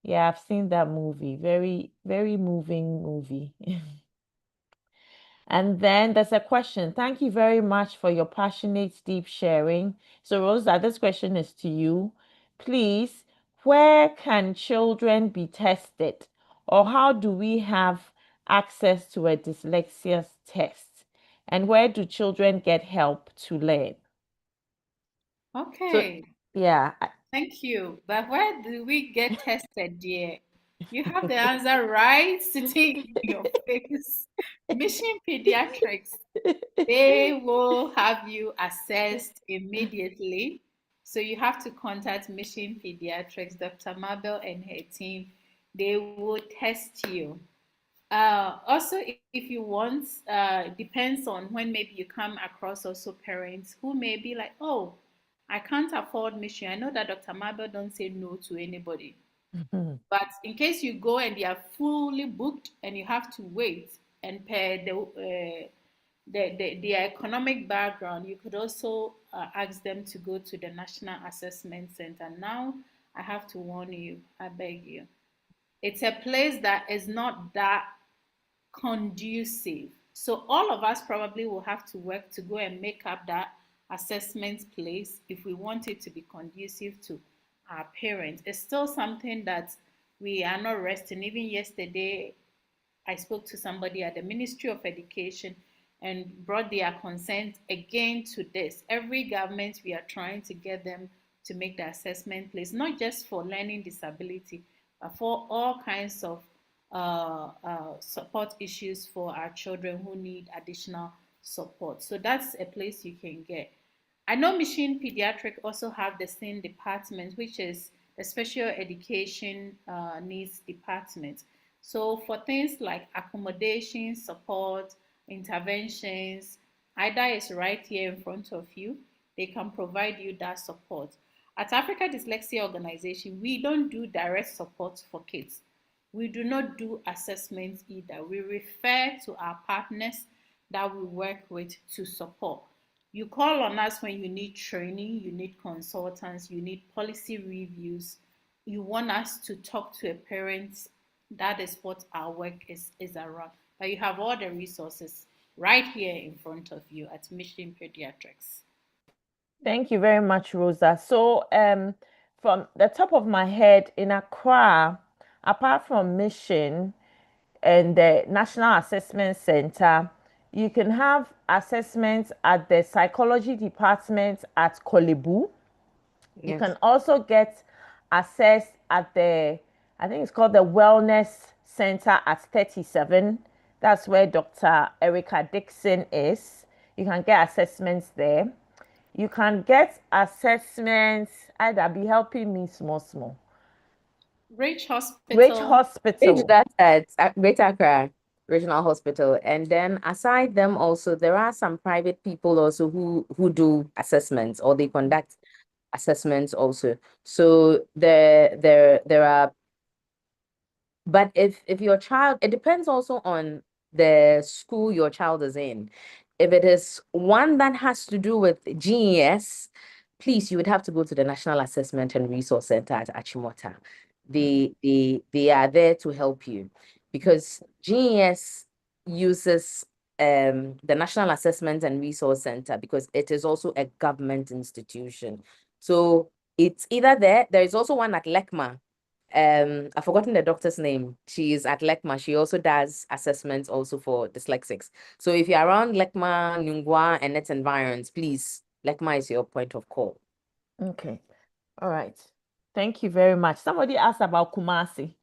Yeah, I've seen that movie. Very, very moving movie. And then there's a question. Thank you very much for your passionate, deep sharing. So, Rosa, this question is to you. Please, where can children be tested, or how do we have access to a dyslexia test? And where do children get help to learn? So, Okay. yeah. Thank you. But where do we get tested, dear? You have the answer right sitting in your face. Mission Pediatrics, they will have you assessed immediately. So you have to contact Mission Pediatrics, Dr. Mabel and her team. They will test you. Also, if you want, depends on when maybe you come across also parents who may be like, oh, I can't afford mission. I know that Dr. Mabel don't say no to anybody. But in case you go and they are fully booked and you have to wait and pay their economic background, you could also ask them to go to the National Assessment Center. Now, I have to warn you, I beg you. It's a place that is not that conducive. So all of us probably will have to work to go and make up that assessment place if we want it to be conducive to our parents. It's still something that we are not resting. Even yesterday, I spoke to somebody at the Ministry of Education and brought their consent again to this. Every government, we are trying to get them to make the assessment place, not just for learning disability, but for all kinds of support issues for our children who need additional support. So that's a place you can get. I know Mission Pediatric also have the same department, which is the special education needs department. So for things like accommodation, support, interventions, IDA is right here in front of you. They can provide you that support. At Africa Dyslexia Organization, we don't do direct support for kids. We do not do assessments either. We refer to our partners that we work with to support. You call on us when you need training, you need consultants, you need policy reviews, you want us to talk to a parent. That is what our work is around. But you have all the resources right here in front of you at Mission Pediatrics. Thank you very much, Rosa. So, from the top of my head, in Accra, apart from Mission and the National Assessment Center, you can have assessments at the psychology department at Kolebu. You Yes. can also get assessed at I think it's called the Wellness Center at 37. That's where Dr. Erica Dixon is. You can get assessments there. You can get assessments. I'd be helping me small, small. Rich Rich Hospital. Age Hospital. that at Greater Accra Regional Hospital. And then aside them also, there are some private people also who do assessments or they conduct assessments also. So there are, but if your child, it depends also on the school your child is in. If it is one that has to do with GES, please, you would have to go to the National Assessment and Resource Center at Achimota. They are there to help you because GES uses the National Assessment and Resource Center because it is also a government institution. So it's either there. There is also one at LECMA. I've forgotten the doctor's name. She is at LECMA. She also does assessments also for dyslexics. So if you're around LECMA, Nungwa, and its environs, please, LECMA is your point of call. Okay. All right. Thank you very much. Somebody asked about Kumasi.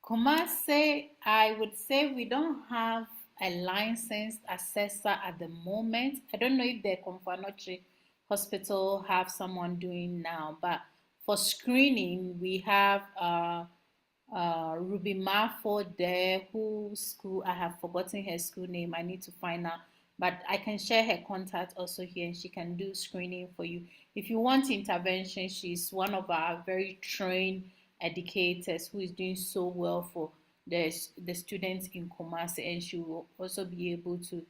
Kumasi, I would say we don't have a licensed assessor at the moment. I don't know if the Komfanochi Hospital have someone doing now, but for screening, we have Ruby Marford there, whose school I have forgotten her school name. I need to find out, but I can share her contact also here, and she can do screening for you. If you want intervention, she's one of our very trained educators who is doing so well for the students in Kumasi, and she will also be able to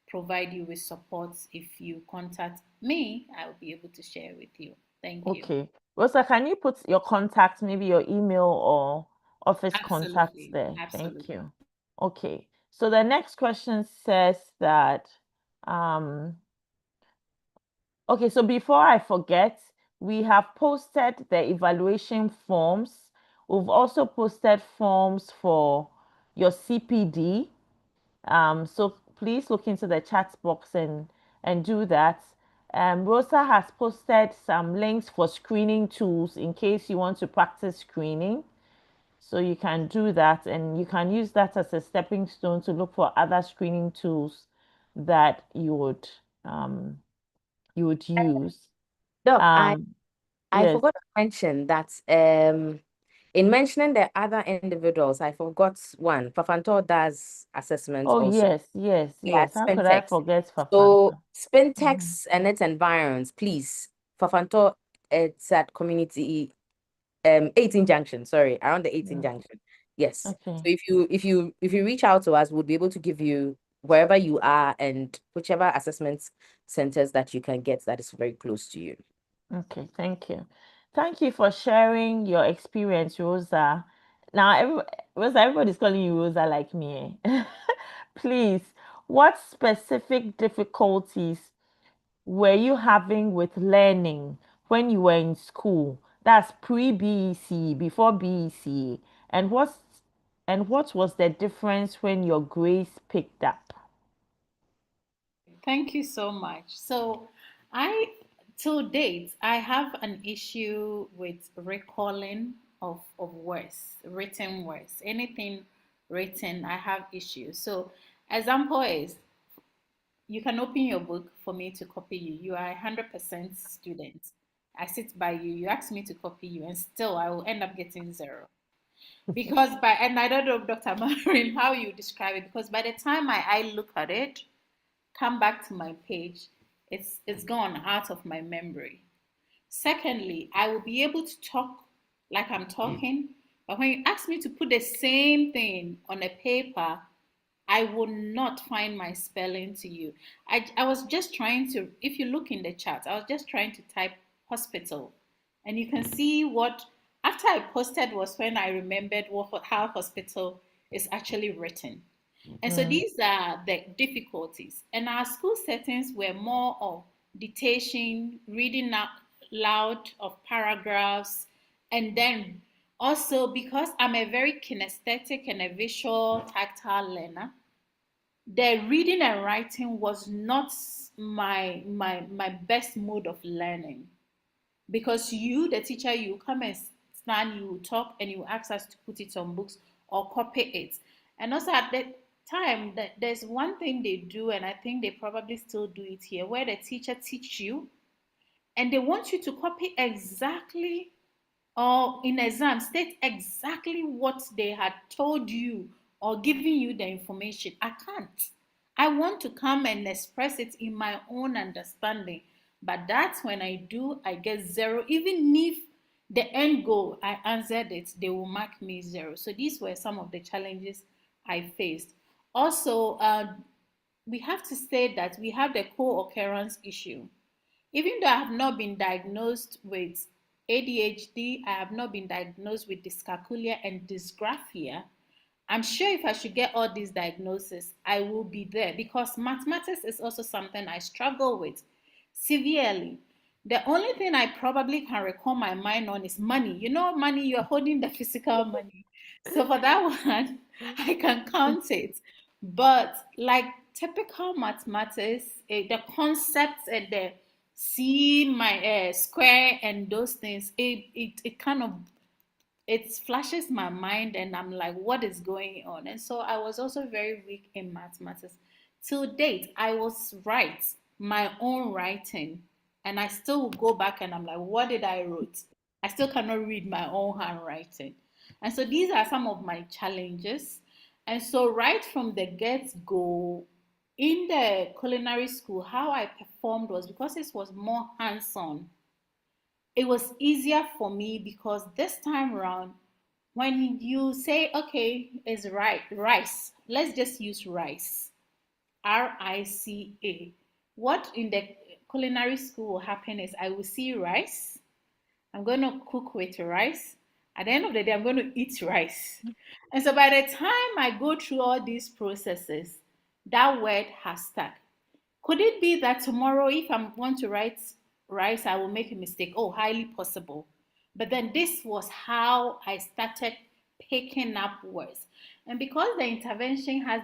provide you with support. If you contact me, I will be able to share with you. Thank you. Okay. Rosa, can you put your contact, maybe your email or office contacts Absolutely, there? Thank absolutely. you. Okay. So the next question says that, um, okay, so before I forget, we have posted the evaluation forms. We've also posted forms for your CPD. So please look into the chat box and do that. Rosa has posted some links for screening tools in case you want to practice screening. So you can do that, and you can use that as a stepping stone to look for other screening tools that you would use. Doc, Um, I yes. forgot to mention that in mentioning the other individuals, I forgot one. Fafanto does assessments Oh, also. yes, yes, Yeah, yes. How could I Spintex. forget So Fafanta? Mhm. Spintex and its environs, please. Fafanto, it's at community 18 junction, sorry, around the 18 Yeah. junction. Yes. So Okay. if you reach out to us, we'll be able to give you wherever you are and whichever assessment centers that you can get that is very close to you. Okay, thank you. Thank you for sharing your experience, Rosa. Now, Rosa, everybody's calling you Rosa like me. Please, what specific difficulties were you having with learning when you were in school? That's pre-BEC, before BEC. And what was the difference when your grades picked up? Thank you so much. So, I, to date, I have an issue with recalling of words, written words. Anything written, I have issues. So, example is you can open your book for me to copy you. You are 100% student. I sit by you, you ask me to copy you, and still I will end up getting zero. Because and I don't know, Dr. Marin, how you describe it, because by the time I look at it, come back to my page, it's gone out of my memory. Secondly, I will be able to talk like I'm talking, but when you ask me to put the same thing on a paper, I will not find my spelling to you. I was just trying to, if you look in the chat, I was just trying to type hospital. And you can see what, after I posted was when I remembered how hospital is actually written. And so Mm, these are the difficulties. And our school settings were more of dictation, reading out loud of paragraphs, and then also because I'm a very kinesthetic and a visual tactile learner, the reading and writing was not my best mode of learning, because you, the teacher, you come and stand, you talk, and you ask us to put it on books or copy it. And also at the time, that there's one thing they do, and I think they probably still do it here, where the teacher teach you and they want you to copy exactly, or in exam state exactly what they had told you or given you the information. I can't. I want to come and express it in my own understanding. But that's when I do, I get zero. Even if the end goal, I answered it, they will mark me zero. So these were some of the challenges I faced. Also, we have to say that we have the co-occurrence issue. Even though I have not been diagnosed with ADHD, I have not been diagnosed with dyscalculia and dysgraphia. I'm sure if I should get all these diagnoses, I will be there because mathematics is also something I struggle with severely. The only thing I probably can recall my mind on is money. You know, money, you're holding the physical money. So for that one, I can count it. But like typical mathematics, the concepts and the see my square and those things, it kind of it flashes my mind and I'm like, what is going on? And so I was also very weak in mathematics. Till date, I was right, my own writing. And I still go back and I'm like, what did I wrote? I still cannot read my own handwriting. And so these are some of my challenges. And so right from the get-go, in the culinary school, how I performed was because it was more hands-on, it was easier for me because this time around, when you say, okay, it's right, rice, let's just use rice, RICA. What in the culinary school will happen is I will see rice, I'm going to cook with rice. At the end of the day, I'm going to eat rice. And so by the time I go through all these processes, that word has stuck. Could it be that tomorrow, if I want to write rice, I will make a mistake? Oh, highly possible. But then this was how I started picking up words. And because the intervention has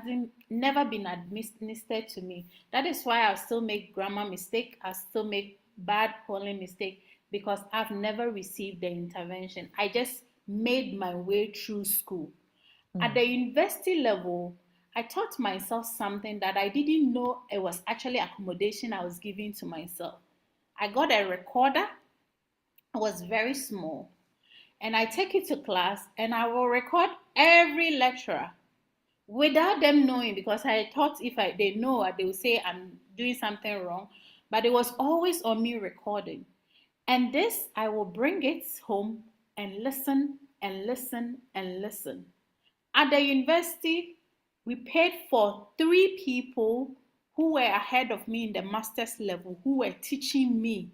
never been administered to me, that is why I still make grammar mistake. I still make bad spelling mistake because I've never received the intervention. I just made my way through school. At Mm. the university level, I taught myself something that I didn't know it was actually accommodation I was giving to myself. I got a recorder, it was very small, and I take it to class and I will record every lecturer without them knowing because I thought if they know, they will say I'm doing something wrong, but it was always on me recording. And this, I will bring it home and listen and listen and listen. At the university, we paid for three people who were ahead of me in the master's level who were teaching me.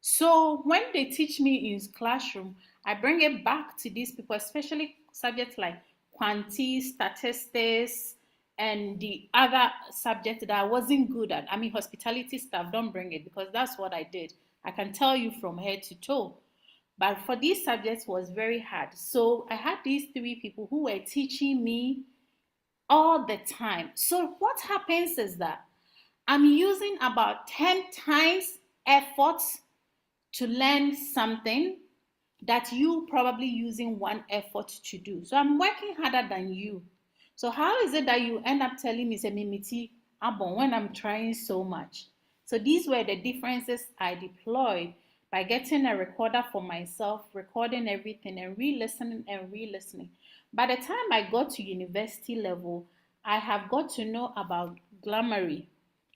So when they teach me in classroom, I bring it back to these people, especially subjects like quantity, statistics, and the other subject that I wasn't good at. I mean, hospitality stuff, don't bring it because that's what I did. I can tell you from head to toe. But for these subjects was very hard. So I had these three people who were teaching me all the time. So what happens is that I'm using about 10 times effort to learn something that you probably using one effort to do. So I'm working harder than you. So how is it that you end up telling me, say, Mimiti, Abon, when I'm trying so much? So these were the differences I deployed by getting a recorder for myself, recording everything and re-listening and re-listening. By the time I got to university level, I have got to know about Glamoury.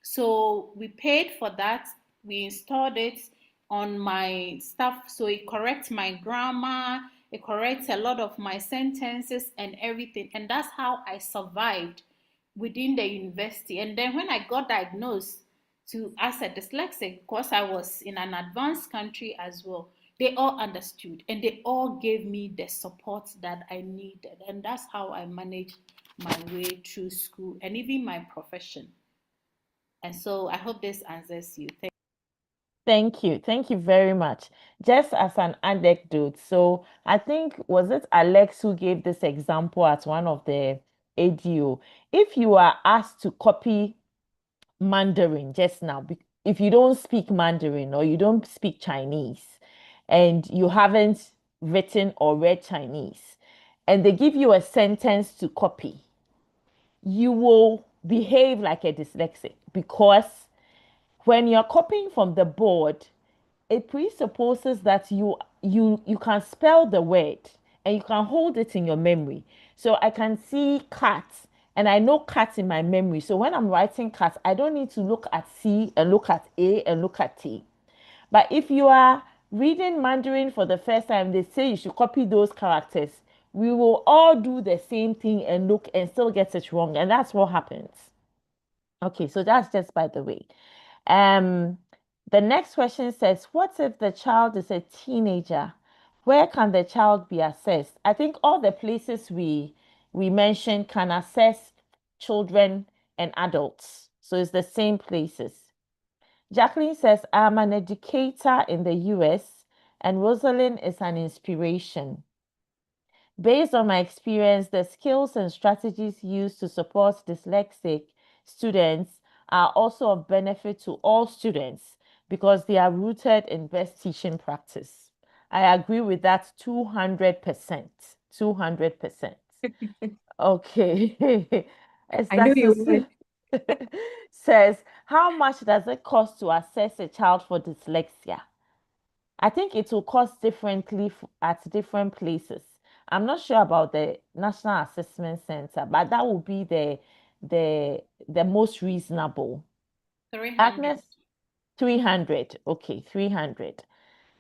So we paid for that. We installed it on my stuff. So it corrects my grammar, it corrects a lot of my sentences and everything. And that's how I survived within the university. And then when I got diagnosed to as a dyslexic, because I was in an advanced country as well, they all understood and they all gave me the support that I needed. And that's how I managed my way through school and even my profession. And so I hope this answers you. Thank Thank you. Thank you very much. Just as an anecdote, so I think was it Alex who gave this example at one of the ADO? If you are asked to copy Mandarin just now, if you don't speak Mandarin or you don't speak Chinese and you haven't written or read Chinese, and they give you a sentence to copy, you will behave like a dyslexic because when you're copying from the board, it presupposes that you can spell the word and you can hold it in your memory. So I can see cat and I know cat in my memory. So when I'm writing cat, I don't need to look at C and look at A and look at T. But if you are reading Mandarin for the first time, they say you should copy those characters. We will all do the same thing and look and still get it wrong. And that's what happens. Okay, so that's just by the way. Um, the next question says, what if the child is a teenager? Where can the child be assessed? I think all the places we mentioned can assess children and adults. So it's the same places. Jacqueline says, I'm an educator in the US and Rosalind is an inspiration. Based on my experience, the skills and strategies used to support dyslexic students are also of benefit to all students because they are rooted in best teaching practice. I agree with that 200%. 200%. Okay. I knew Esther you would. says, how much does it cost to assess a child for dyslexia? I think it will cost differently at different places. I'm not sure about the National Assessment Center, but that will be the most reasonable. 300. Agnes, 300. Okay, 300.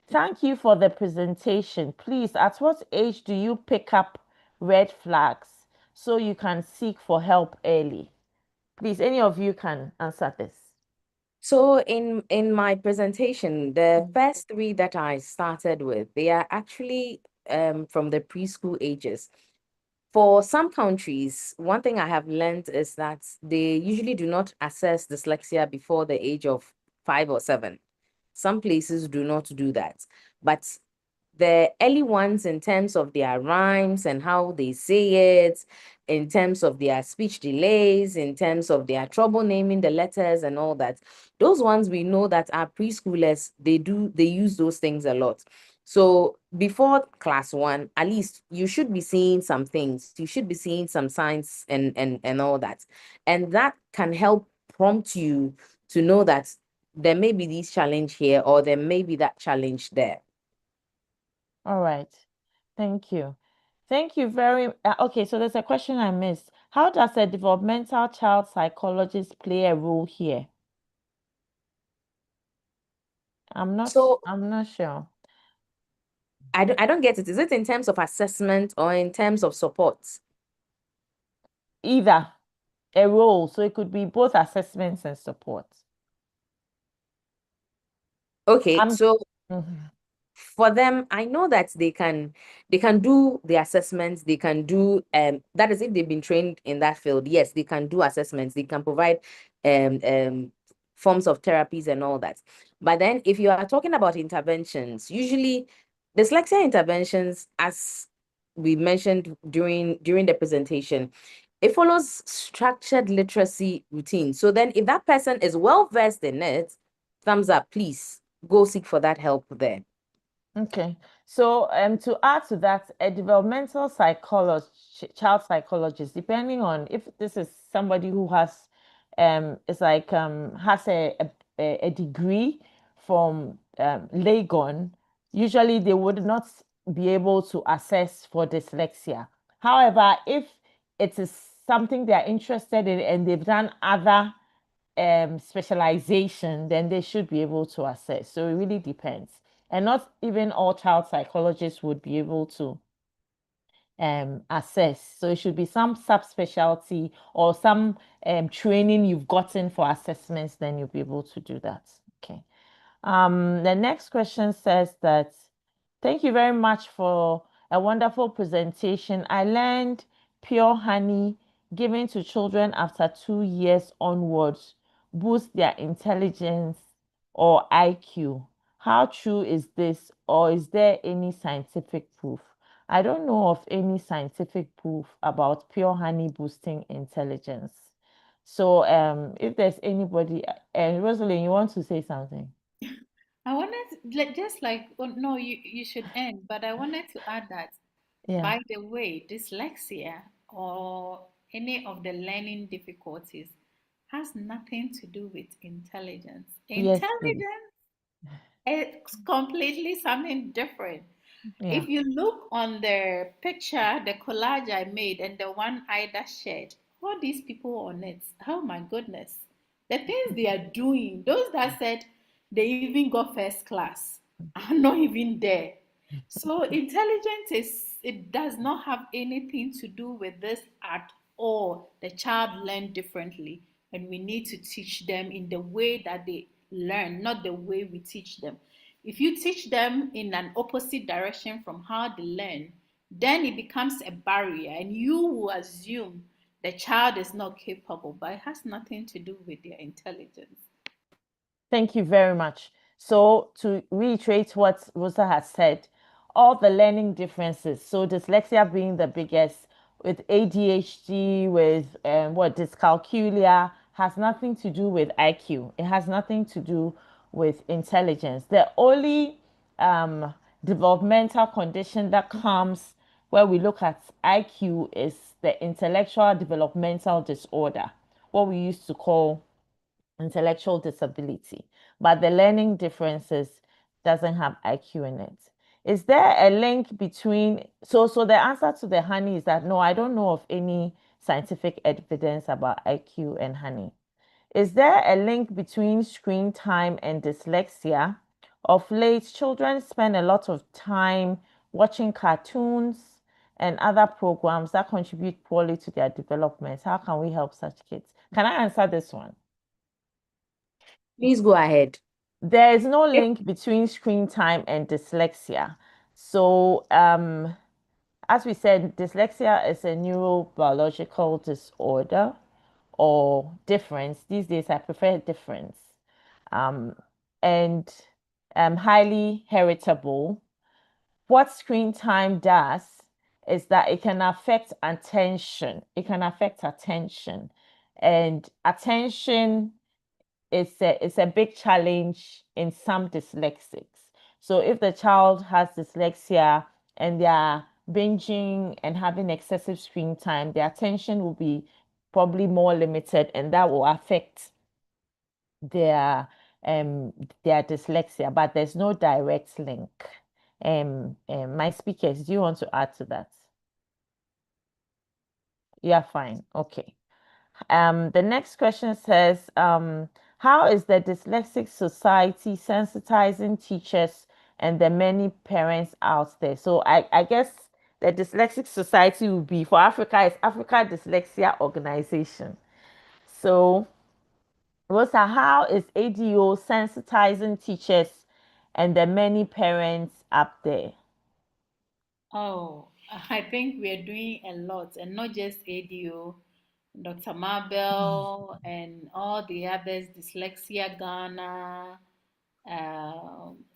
Thank you for the presentation. Please, at what age do you pick up red flags so you can seek for help early? Please, any of you can answer this. So in my presentation, the first three that I started with, they are actually from the preschool ages. For some countries, one thing I have learned is that they usually do not assess dyslexia before the age of 5 or 7. Some places do not do that. But the early ones, in terms of their rhymes and how they say it, in terms of their speech delays, in terms of their trouble naming the letters and all that, those ones we know that our preschoolers, they use those things a lot. So before class 1, at least you should be seeing some things. You should be seeing some signs and all that. And that can help prompt you to know that there may be this challenge here or there may be that challenge there. All right. Thank you. Thank you very okay, so there's a question I missed. How does a developmental child psychologist play a role here? So I'm not sure. I don't get it. Is it in terms of assessment or in terms of support? Either a role, so it could be both assessments and support. Okay, I'm so Mhm. for them, I know that they can do the assessments, they can do that is if they've been trained in that field. Yes, they can do assessments, they can provide forms of therapies and all that. But then if you are talking about interventions, usually dyslexia interventions, as we mentioned during the presentation, it follows structured literacy routine. So then if that person is well versed in it, thumbs up, please go seek for that help there. Okay. So, to add to that, a developmental psychologist, child psychologist, depending on if this is somebody who has, it's like has a degree from Legon, usually they would not be able to assess for dyslexia. However, if it is something they are interested in and they've done other specialization, then they should be able to assess. So it really depends. And not even all child psychologists would be able to assess. So it should be some subspecialty or some training you've gotten for assessments, then you'll be able to do that. Okay. The next question says that thank you very much for a wonderful presentation. I learned pure honey given to children after 2 years onwards boost their intelligence or IQ. How true is this, or is there any scientific proof? I don't know of any scientific proof about pure honey boosting intelligence. So, if there's anybody, and Rosalind, you want to say something? I wanted just like, oh, no, you should end, but I wanted to add that, Yeah. by the way, dyslexia or any of the learning difficulties has nothing to do with intelligence. Yes, please. Intelligence is completely something different. Yeah. If you look on the picture, the collage I made, and the one Ida shared, all these people on it, oh my goodness, the things they are doing, those that said they even got first class are not even there. So intelligence it does not have anything to do with this at all. The child learned differently. and we need to teach them in the way that they learn, not the way we teach them. If you teach them in an opposite direction from how they learn, then it becomes a barrier, and you will assume the child is not capable, but it has nothing to do with their intelligence. Thank you very much. So, to reiterate what Rosa has said, all the learning differences, so dyslexia being the biggest, with ADHD, with what dyscalculia, has nothing to do with IQ. It has nothing to do with intelligence. The only developmental condition that comes where we look at IQ is the intellectual developmental disorder, what we used to call intellectual disability, but the learning differences doesn't have IQ in it. Is there a link between, so the answer to the honey is that no, I don't know of any scientific evidence about IQ and honey. Is there a link between screen time and dyslexia? Of late, children spend a lot of time watching cartoons and other programs that contribute poorly to their development. How can we help such kids? Can I answer this one? Please go ahead. There is no link between screen time and dyslexia. So, as we said, dyslexia is a neurobiological disorder or difference. These days, I prefer difference. Um, and highly heritable. What screen time does is that it can affect attention. It can affect attention. And attention, it's a big challenge in some dyslexics. So if the child has dyslexia and they are binging and having excessive screen time, their attention will be probably more limited, and that will affect their um their dyslexia. But there's no direct link. My speakers, do you want to add to that? Yeah, fine. Okay. The next question says, how is the Dyslexic Society sensitizing teachers and the many parents out there? So I guess the Dyslexic Society will be for Africa is Africa Dyslexia Organization. So Rosa, how is ADO sensitizing teachers and the many parents up there? Oh, I think we are doing a lot, and not just ADO, Dr. Mabel, and all the others, Dyslexia Ghana,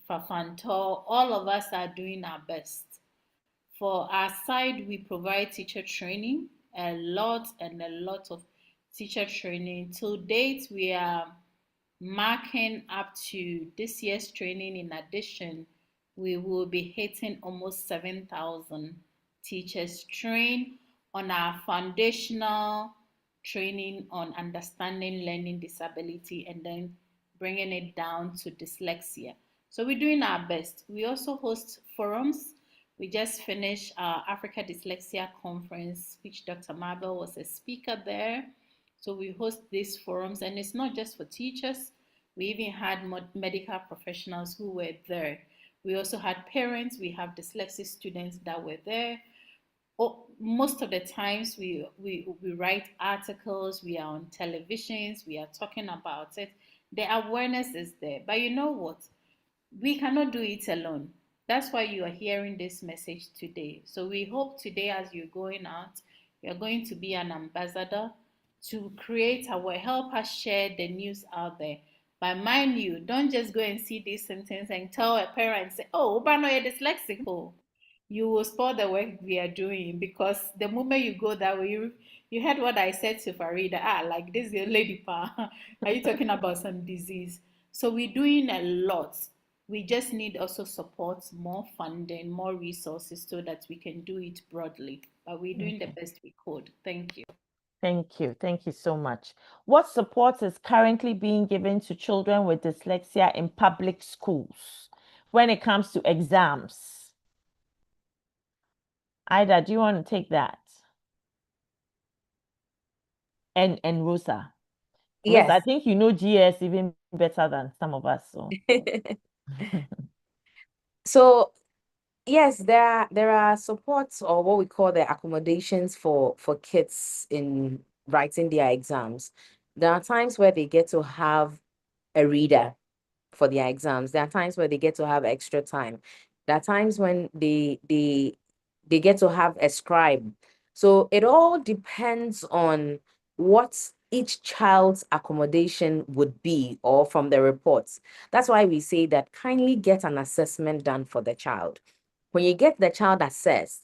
Fafanto, all of us are doing our best. For our side, we provide teacher training, a lot and a lot of teacher training. To date, we are marking up to this year's training. In addition, we will be hitting almost 7,000 teachers trained on our foundational training on understanding learning disability, and then bringing it down to dyslexia. So we're doing our best. We also host forums. We just finished our Africa Dyslexia Conference, which Dr. Mabel was a speaker there. So we host these forums, and it's not just for teachers. We even had medical professionals who were there. We also had parents. We have dyslexic students that were there. Oh, most of the times we write articles. We are on televisions. We are talking about it. The awareness is there. But you know what? We cannot do it alone. That's why you are hearing this message today. So we hope today, as you're going out, you're going to be an ambassador to create our help us share the news out there. But mind you, don't just go and see these symptoms and tell a parent, say, oh, Obano, you're dyslexic. Oh. You will spoil the work we are doing, because the moment you go that way, you heard what I said to Farida. Ah, like this your lady pa. Are you talking about some disease? So we're doing a lot. We just need also support, more funding, more resources so that we can do it broadly. But we're doing the Okay. best we could. Thank you. Thank you. Thank you so much. What support is currently being given to children with dyslexia in public schools when it comes to exams? Ida, do you want to take that? And Rosa. Rosa, I Yes. think you know GS even better than some of us. So So yes, there are supports or what we call the accommodations for kids in writing their exams. There are times where they get to have a reader for their exams. There are times where they get to have extra time. There are times when they get to have a scribe. So it all depends on what each child's accommodation would be, or from the reports. That's why we say that kindly get an assessment done for the child. When you get the child assessed,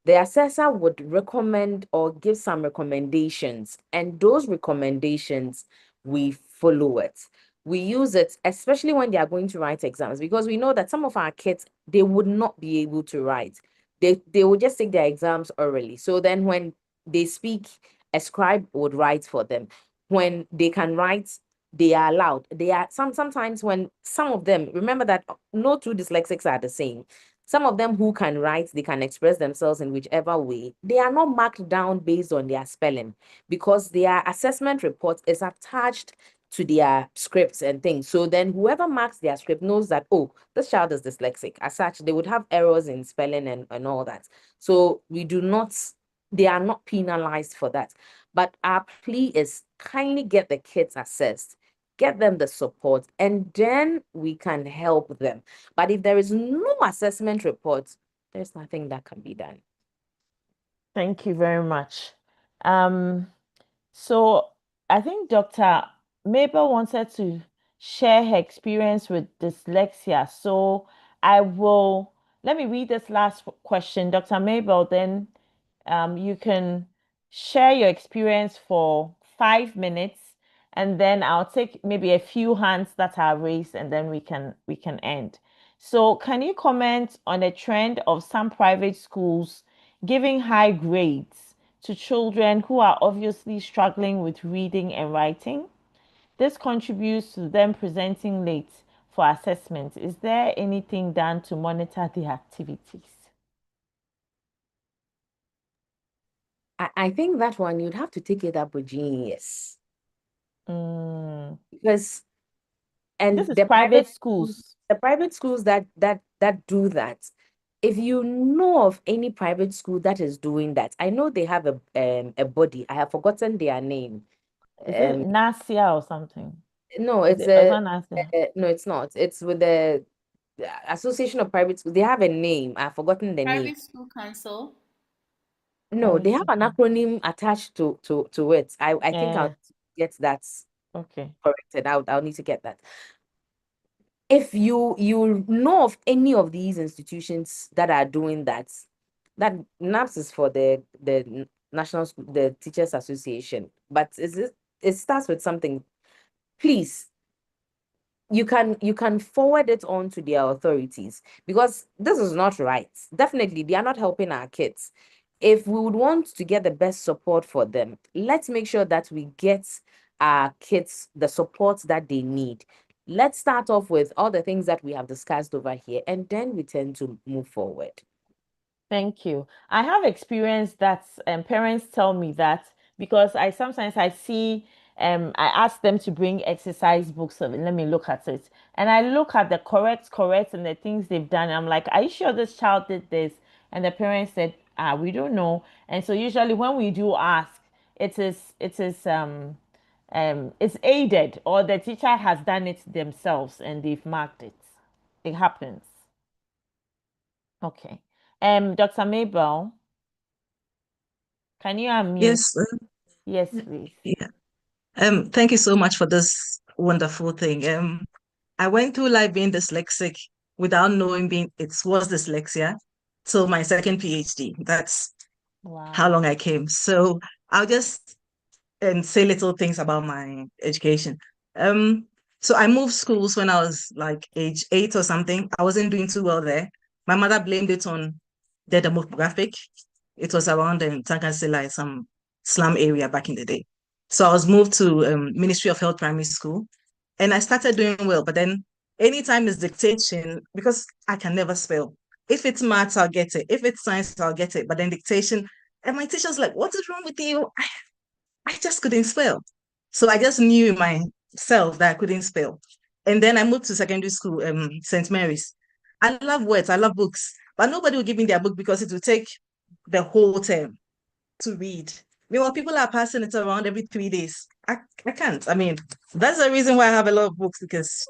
the assessor would recommend or give some recommendations, and those recommendations, we follow it. We use it, especially when they are going to write exams, because we know that some of our kids, they would not be able to write. They would just take their exams orally. So then when they speak, a scribe would write for them. When they can write, they are allowed. They are sometimes when some of them, remember that no two dyslexics are the same. Some of them who can write, they can express themselves in whichever way. They are not marked down based on their spelling, because their assessment report is attached to their scripts and things. So then whoever marks their script knows that, oh, this child is dyslexic. As such, they would have errors in spelling and all that. So they are not penalized for that. But our plea is kindly get the kids assessed, get them the support, and then we can help them. But if there is no assessment report, there's nothing that can be done. Thank you very much. Um, so I think Dr. Mabel wanted to share her experience with dyslexia. So I will let me read this last question, Dr. Mabel, then you can share your experience for 5 minutes, and then I'll take maybe a few hands that are raised, and then we can end. So can you comment on a trend of some private schools giving high grades to children who are obviously struggling with reading and writing? This contributes to them presenting late for assessment. Is there anything done to monitor the activities? I think that one you'd have to take it up with genius, Mm, because this and is private schools. the private schools that do that. If you know of any private school that is doing that, I know they have a body. I have forgotten their name. Is it Um, Nasia or something? no, Is it's it? It's not Nasia. no, it's not. It's with the Association of Private Schools. They have a name. I've forgotten the name. Private School Council. No, they have Okay. an acronym attached to it. I think I'll Yeah. get that Okay. corrected. I'll need to get that. If you know of any of these institutions that are doing that, that NAPS is for the National School, the Teachers Association, but it starts with something. Please, you can forward it on to their authorities, because this is not right. Definitely, they are not helping our kids. If we would want to get the best support for them, let's make sure that we get our kids the support that they need. Let's start off with all the things that we have discussed over here, and then we tend to move forward. Thank you. I have experience that parents tell me that because I sometimes I see I ask them to bring exercise books of let me look at it. And I look at the correct and the things they've done. I'm like, are you sure this child did this? And the parents said, we don't know. And so usually when we do ask, it's aided or the teacher has done it themselves and they've marked it. It happens. Okay. Dr. Mabel, can you unmute? Yes, Yes, please. yeah. Thank you so much for this wonderful thing. I went through life being dyslexic without knowing being it was dyslexia till my second PhD. That's how Wow. long I came. So I'll just say little things about my education. Um, so I moved schools when I was like age 8 or something. I wasn't doing too well there. My mother blamed it on the demographic. It was around Tankansila, some slum area back in the day. So I was moved to Ministry of Health Primary School, and I started doing well. But then anytime it's dictation, because I can never spell. If it's maths, I'll get it. If it's science, I'll get it. But then dictation, and my teacher's like, "What is wrong with you?" I just couldn't spell. So I just knew in myself that I couldn't spell. And then I moved to secondary school, St. Mary's. I love words, I love books, but nobody will give me their book because it will take the whole term to read. Meanwhile, people are passing it around every 3 days. I can't. I mean, that's the reason why I have a lot of books because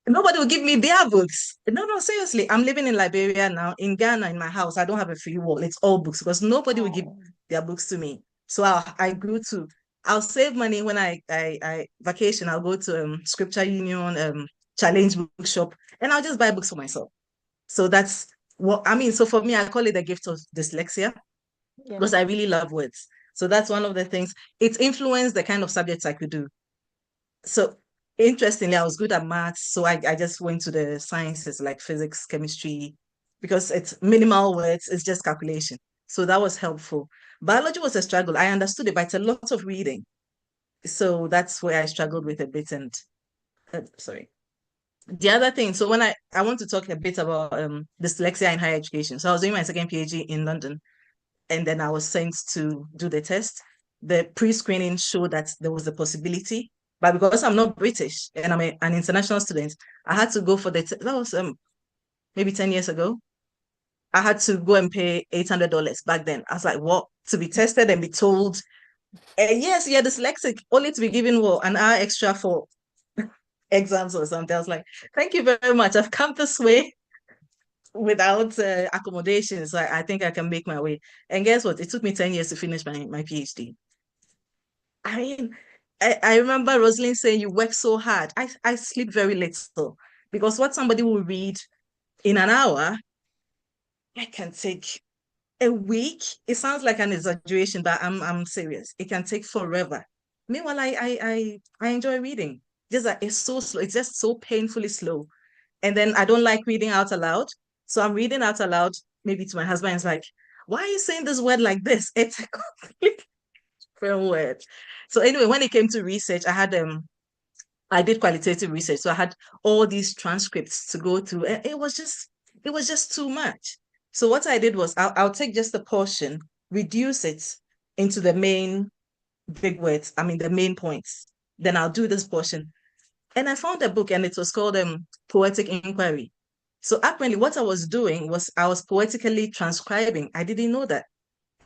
nobody will give me their books. No, no, seriously. I'm living in Liberia now. In Ghana, in my house, I don't have a free wall. It's all books because nobody will give Oh, their books to me. So I grew to, I'll save money when I vacation. I'll go to Scripture Union, Challenge Bookshop, and I'll just buy books for myself. So that's what I mean. So for me, I call it the gift of dyslexia yeah. because I really love words. So that's one of the things. It's influenced the kind of subjects I could do. So interestingly, I was good at maths, so I just went to the sciences like physics, chemistry, because it's minimal words, it's just calculation. So that was helpful. Biology was a struggle. I understood it, but it's a lot of reading. So that's where I struggled with a bit. And sorry. The other thing, so when I want to talk a bit about dyslexia in higher education. So I was doing my second PhD in London, and then I was sent to do the test. The pre-screening showed that there was a possibility, but because I'm not British and an international student, I had to go for that was maybe 10 years ago. I had to go and pay $800 back then. I was like, what? To be tested and be told, yes, you're dyslexic, only to be given what, an hour extra for exams or something. I was like, thank you very much. I've come this way without accommodation. So I think I can make my way. And guess what? It took me 10 years to finish my PhD. I mean, I remember Rosalind saying you work so hard. I sleep very little because what somebody will read in an hour, I can take a week. It sounds like an exaggeration, but I'm serious. It can take forever. Meanwhile, I enjoy reading. Just that it's so slow. It's just so painfully slow. And then I don't like reading out aloud. So I'm reading out aloud, maybe to my husband. It's like, why are you saying this word like this? It's a complete different word. So anyway, when it came to research, I did qualitative research. So I had all these transcripts to go through. And it was just too much. So what I did was I'll take just a portion, reduce it into the main big words, I mean the main points. Then I'll do this portion. And I found a book and it was called Poetic Inquiry. So apparently what I was doing was I was poetically transcribing. I didn't know that.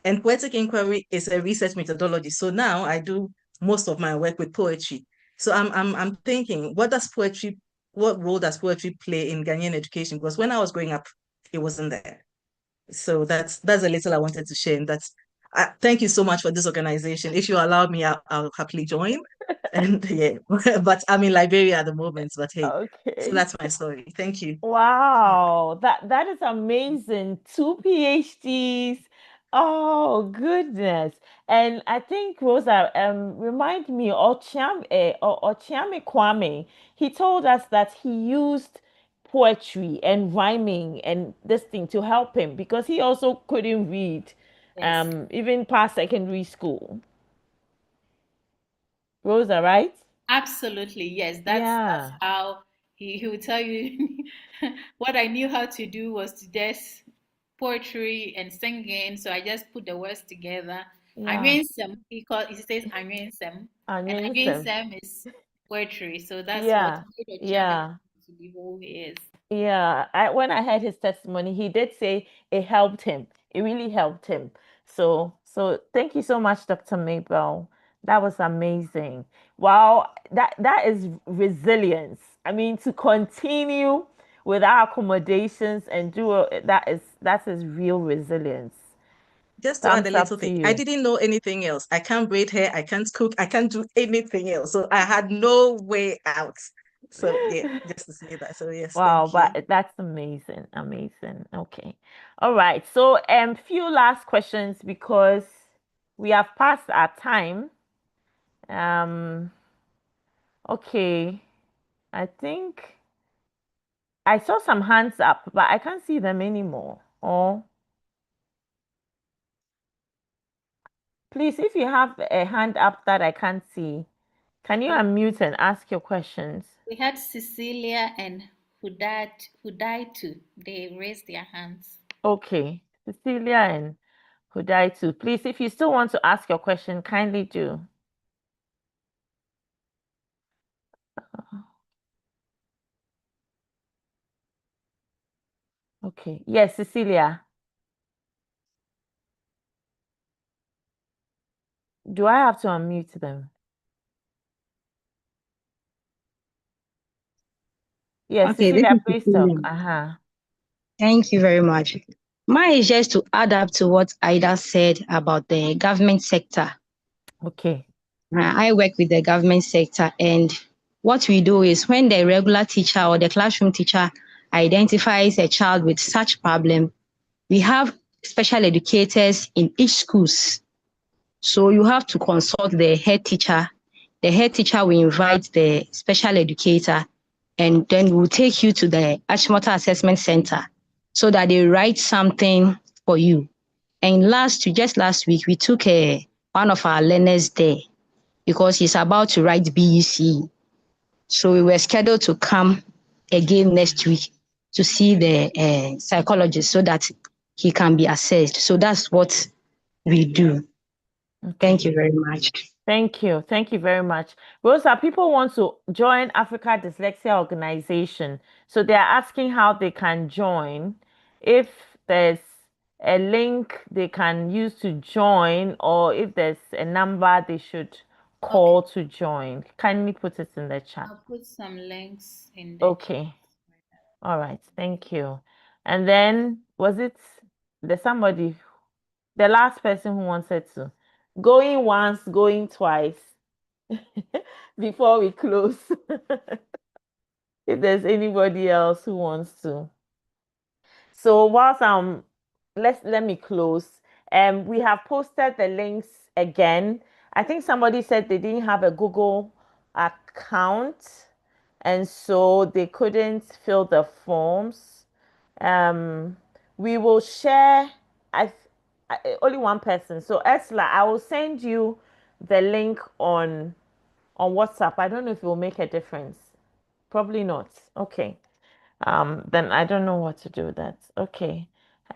And poetic inquiry is a research methodology. So now I do most of my work with poetry. So I'm thinking, what role does poetry play in Ghanaian education? Because when I was growing up, it wasn't there. So that's a little I wanted to share. And that's thank you so much for this organization. If you allow me, I'll happily join. And yeah, but I'm in Liberia at the moment. But hey, so Okay. that's my story. Thank you. Yeah. Wow, that is amazing. Two PhDs. Oh goodness. And I think Rosa, remind me, Ochiame Kwame, he told us that he used poetry and rhyming and this thing to help him because he also couldn't read, Yes. even past secondary school. Rosa, right? Absolutely, yes. That's Yeah, how he would tell you what I knew how to do was to just poetry and singing. So I just put the words together. yeah. Anwinsem, he says Anwinsem. And Anwinsem. Anwinsem is poetry. So that's what Yeah, made Ochiame yeah. to be who he is. Yeah, when I heard his testimony, he did say it helped him. It really helped him. So thank you so much, Dr. Maybell. That was amazing. Wow, that is resilience. I mean, to continue with our accommodations and that is real resilience. Just to add a Thumbs little up to thing, I you. didn't know anything else. I can't braid hair, I can't cook, I can't do anything else. So I had no way out. So yeah, just to say that. So yes, Wow, thank you. but that's amazing. Amazing. Okay. All right. So, few last questions because we have passed our time. Um, okay. I think I saw some hands up, but I can't see them anymore. Oh, please, if you have a hand up that I can't see, can you We, unmute and ask your questions? we had Cecilia and Hudaitu. They raised their hands. Okay. Cecilia and Hudaitu, please, if you still want to ask your question, kindly do. Okay. Yes, Cecilia. Do I have to unmute them? Yes, Okay, this Cecilia, is please talk. Cecilia. Thank you very much. Mine is just to add up to what Ida said about the government sector. Okay. I work with the government sector, and what we do is when the regular teacher or the classroom teacher identifies a child with such problem, we have special educators in each schools. So you have to consult the head teacher. The head teacher will invite the special educator, and then we'll take you to the Ashmota Assessment Center so that they write something for you. And just last week, we took one of our learners there because he's about to write BEC. So we were scheduled to come again next week to see the psychologist so that he can be assessed. So that's what we do. Thank Okay. you very much. Thank you. Thank you very much. Rosa, people want to join Africa Dyslexia Organization. So they're asking how they can join. If there's a link they can use to join, or if there's a number they should Okay, call to join. Kindly put it in the chat. I'll put some links in the chat. Okay. All right. Thank you. And then was it there's somebody, the last person who wanted to? Going once, going twice before we close. If there's anybody else who wants to. So whilst let me close. We have posted the links again. I think somebody said they didn't have a Google account and so they couldn't fill the forms. Um, we will share. Only one person. So Ursula, I will send you the link on WhatsApp. I don't know if it will make a difference. Probably not. Okay. Then I don't know what to do with that. Okay.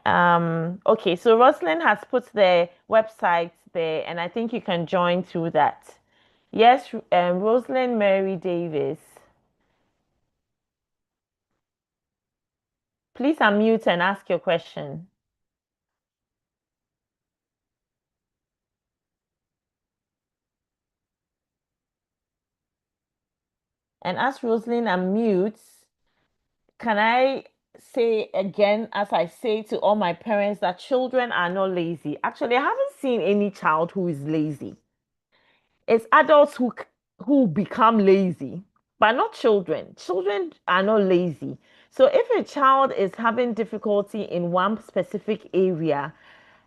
Okay, so Rosalind has put the website there, and I think you can join through that. Yes, Rosalind Mary Davis. Please unmute and ask your question. And as Rosalind unmutes, can I say again, as I say to all my parents, that children are not lazy? Actually, I haven't seen any child who is lazy. It's adults who become lazy, but not children. Children are not lazy. So if a child is having difficulty in one specific area,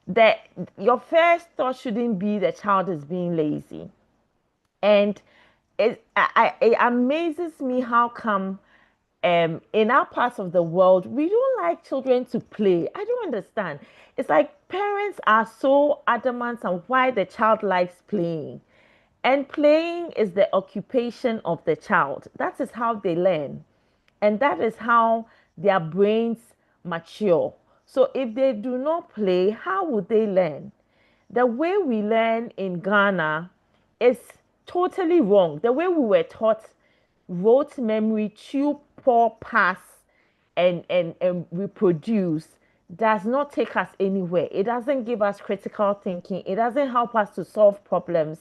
that your first thought shouldn't be the child is being lazy. And it amazes me how come in our parts of the world we don't like children to play. I don't understand. It's like parents are so adamant on why the child likes playing. And playing is the occupation of the child. That is how they learn. And that is how their brains mature. So if they do not play, how would they learn? The way we learn in Ghana is totally wrong. The way we were taught, rote memory, chew, pour, pass, and reproduce does not take us anywhere. It doesn't give us critical thinking. It doesn't help us to solve problems.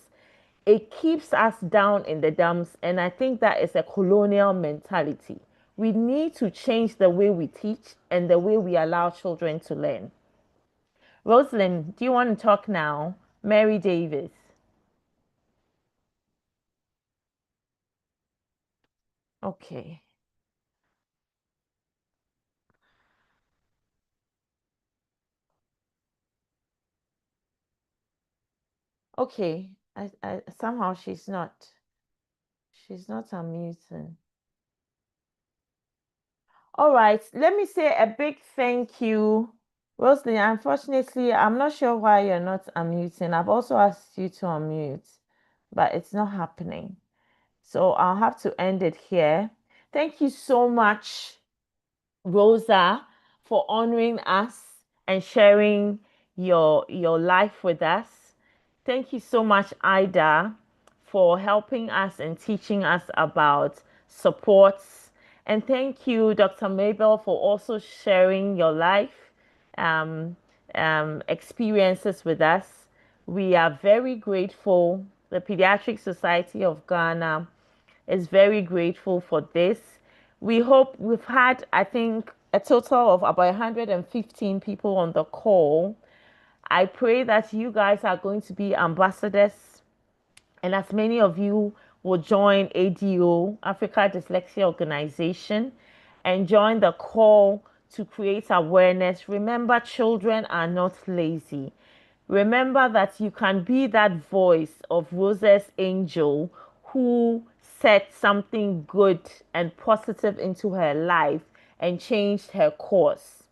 It keeps us down in the dumps. And I think that is a colonial mentality. We need to change the way we teach and the way we allow children to learn. Rosalind, do you want to talk now? Mary Davis. Okay. Okay. Somehow she's not unmuting. All right. Let me say a big thank you. Rosalind, unfortunately, I'm not sure why you're not unmuting. I've also asked you to unmute, but it's not happening. So I'll have to end it here. Thank you so much, Rosa, for honoring us and sharing your life with us. Thank you so much, Ida, for helping us and teaching us about supports. And thank you, Dr. Mabel, for also sharing your life um, experiences with us. We are very grateful. The Pediatric Society of Ghana is very grateful for this. We hope we've had, I think, a total of about 115 people on the call. I pray that you guys are going to be ambassadors, and as many of you will join ADO, Africa Dyslexia Organization, and join the call to create awareness. Remember, children are not lazy. Remember that you can be that voice of Rosa's angel who set something good and positive into her life and changed her course.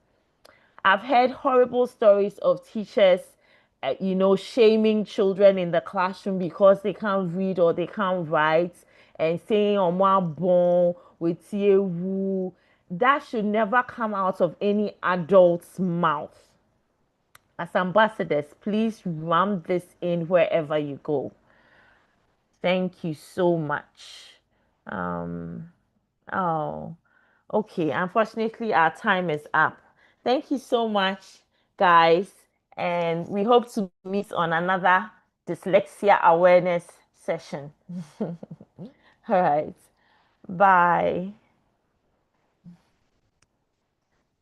I've heard horrible stories of teachers, shaming children in the classroom because they can't read or they can't write and saying, "Oh, my bon, with you." That should never come out of any adult's mouth. As ambassadors, please ram this in wherever you go. Thank you so much. Um, oh, okay. Unfortunately, our time is up. Thank you so much, guys. And we hope to meet on another dyslexia awareness session. All right. Bye.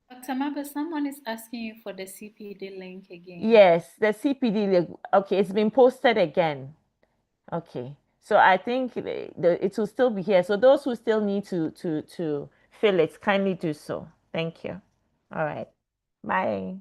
Dr. Maba, someone is asking you for the CPD link again. Yes, the CPD link. Okay, it's been posted again. Okay. So I think it will still be here. So those who still need to fill it, kindly do so. Thank you. All right. Bye.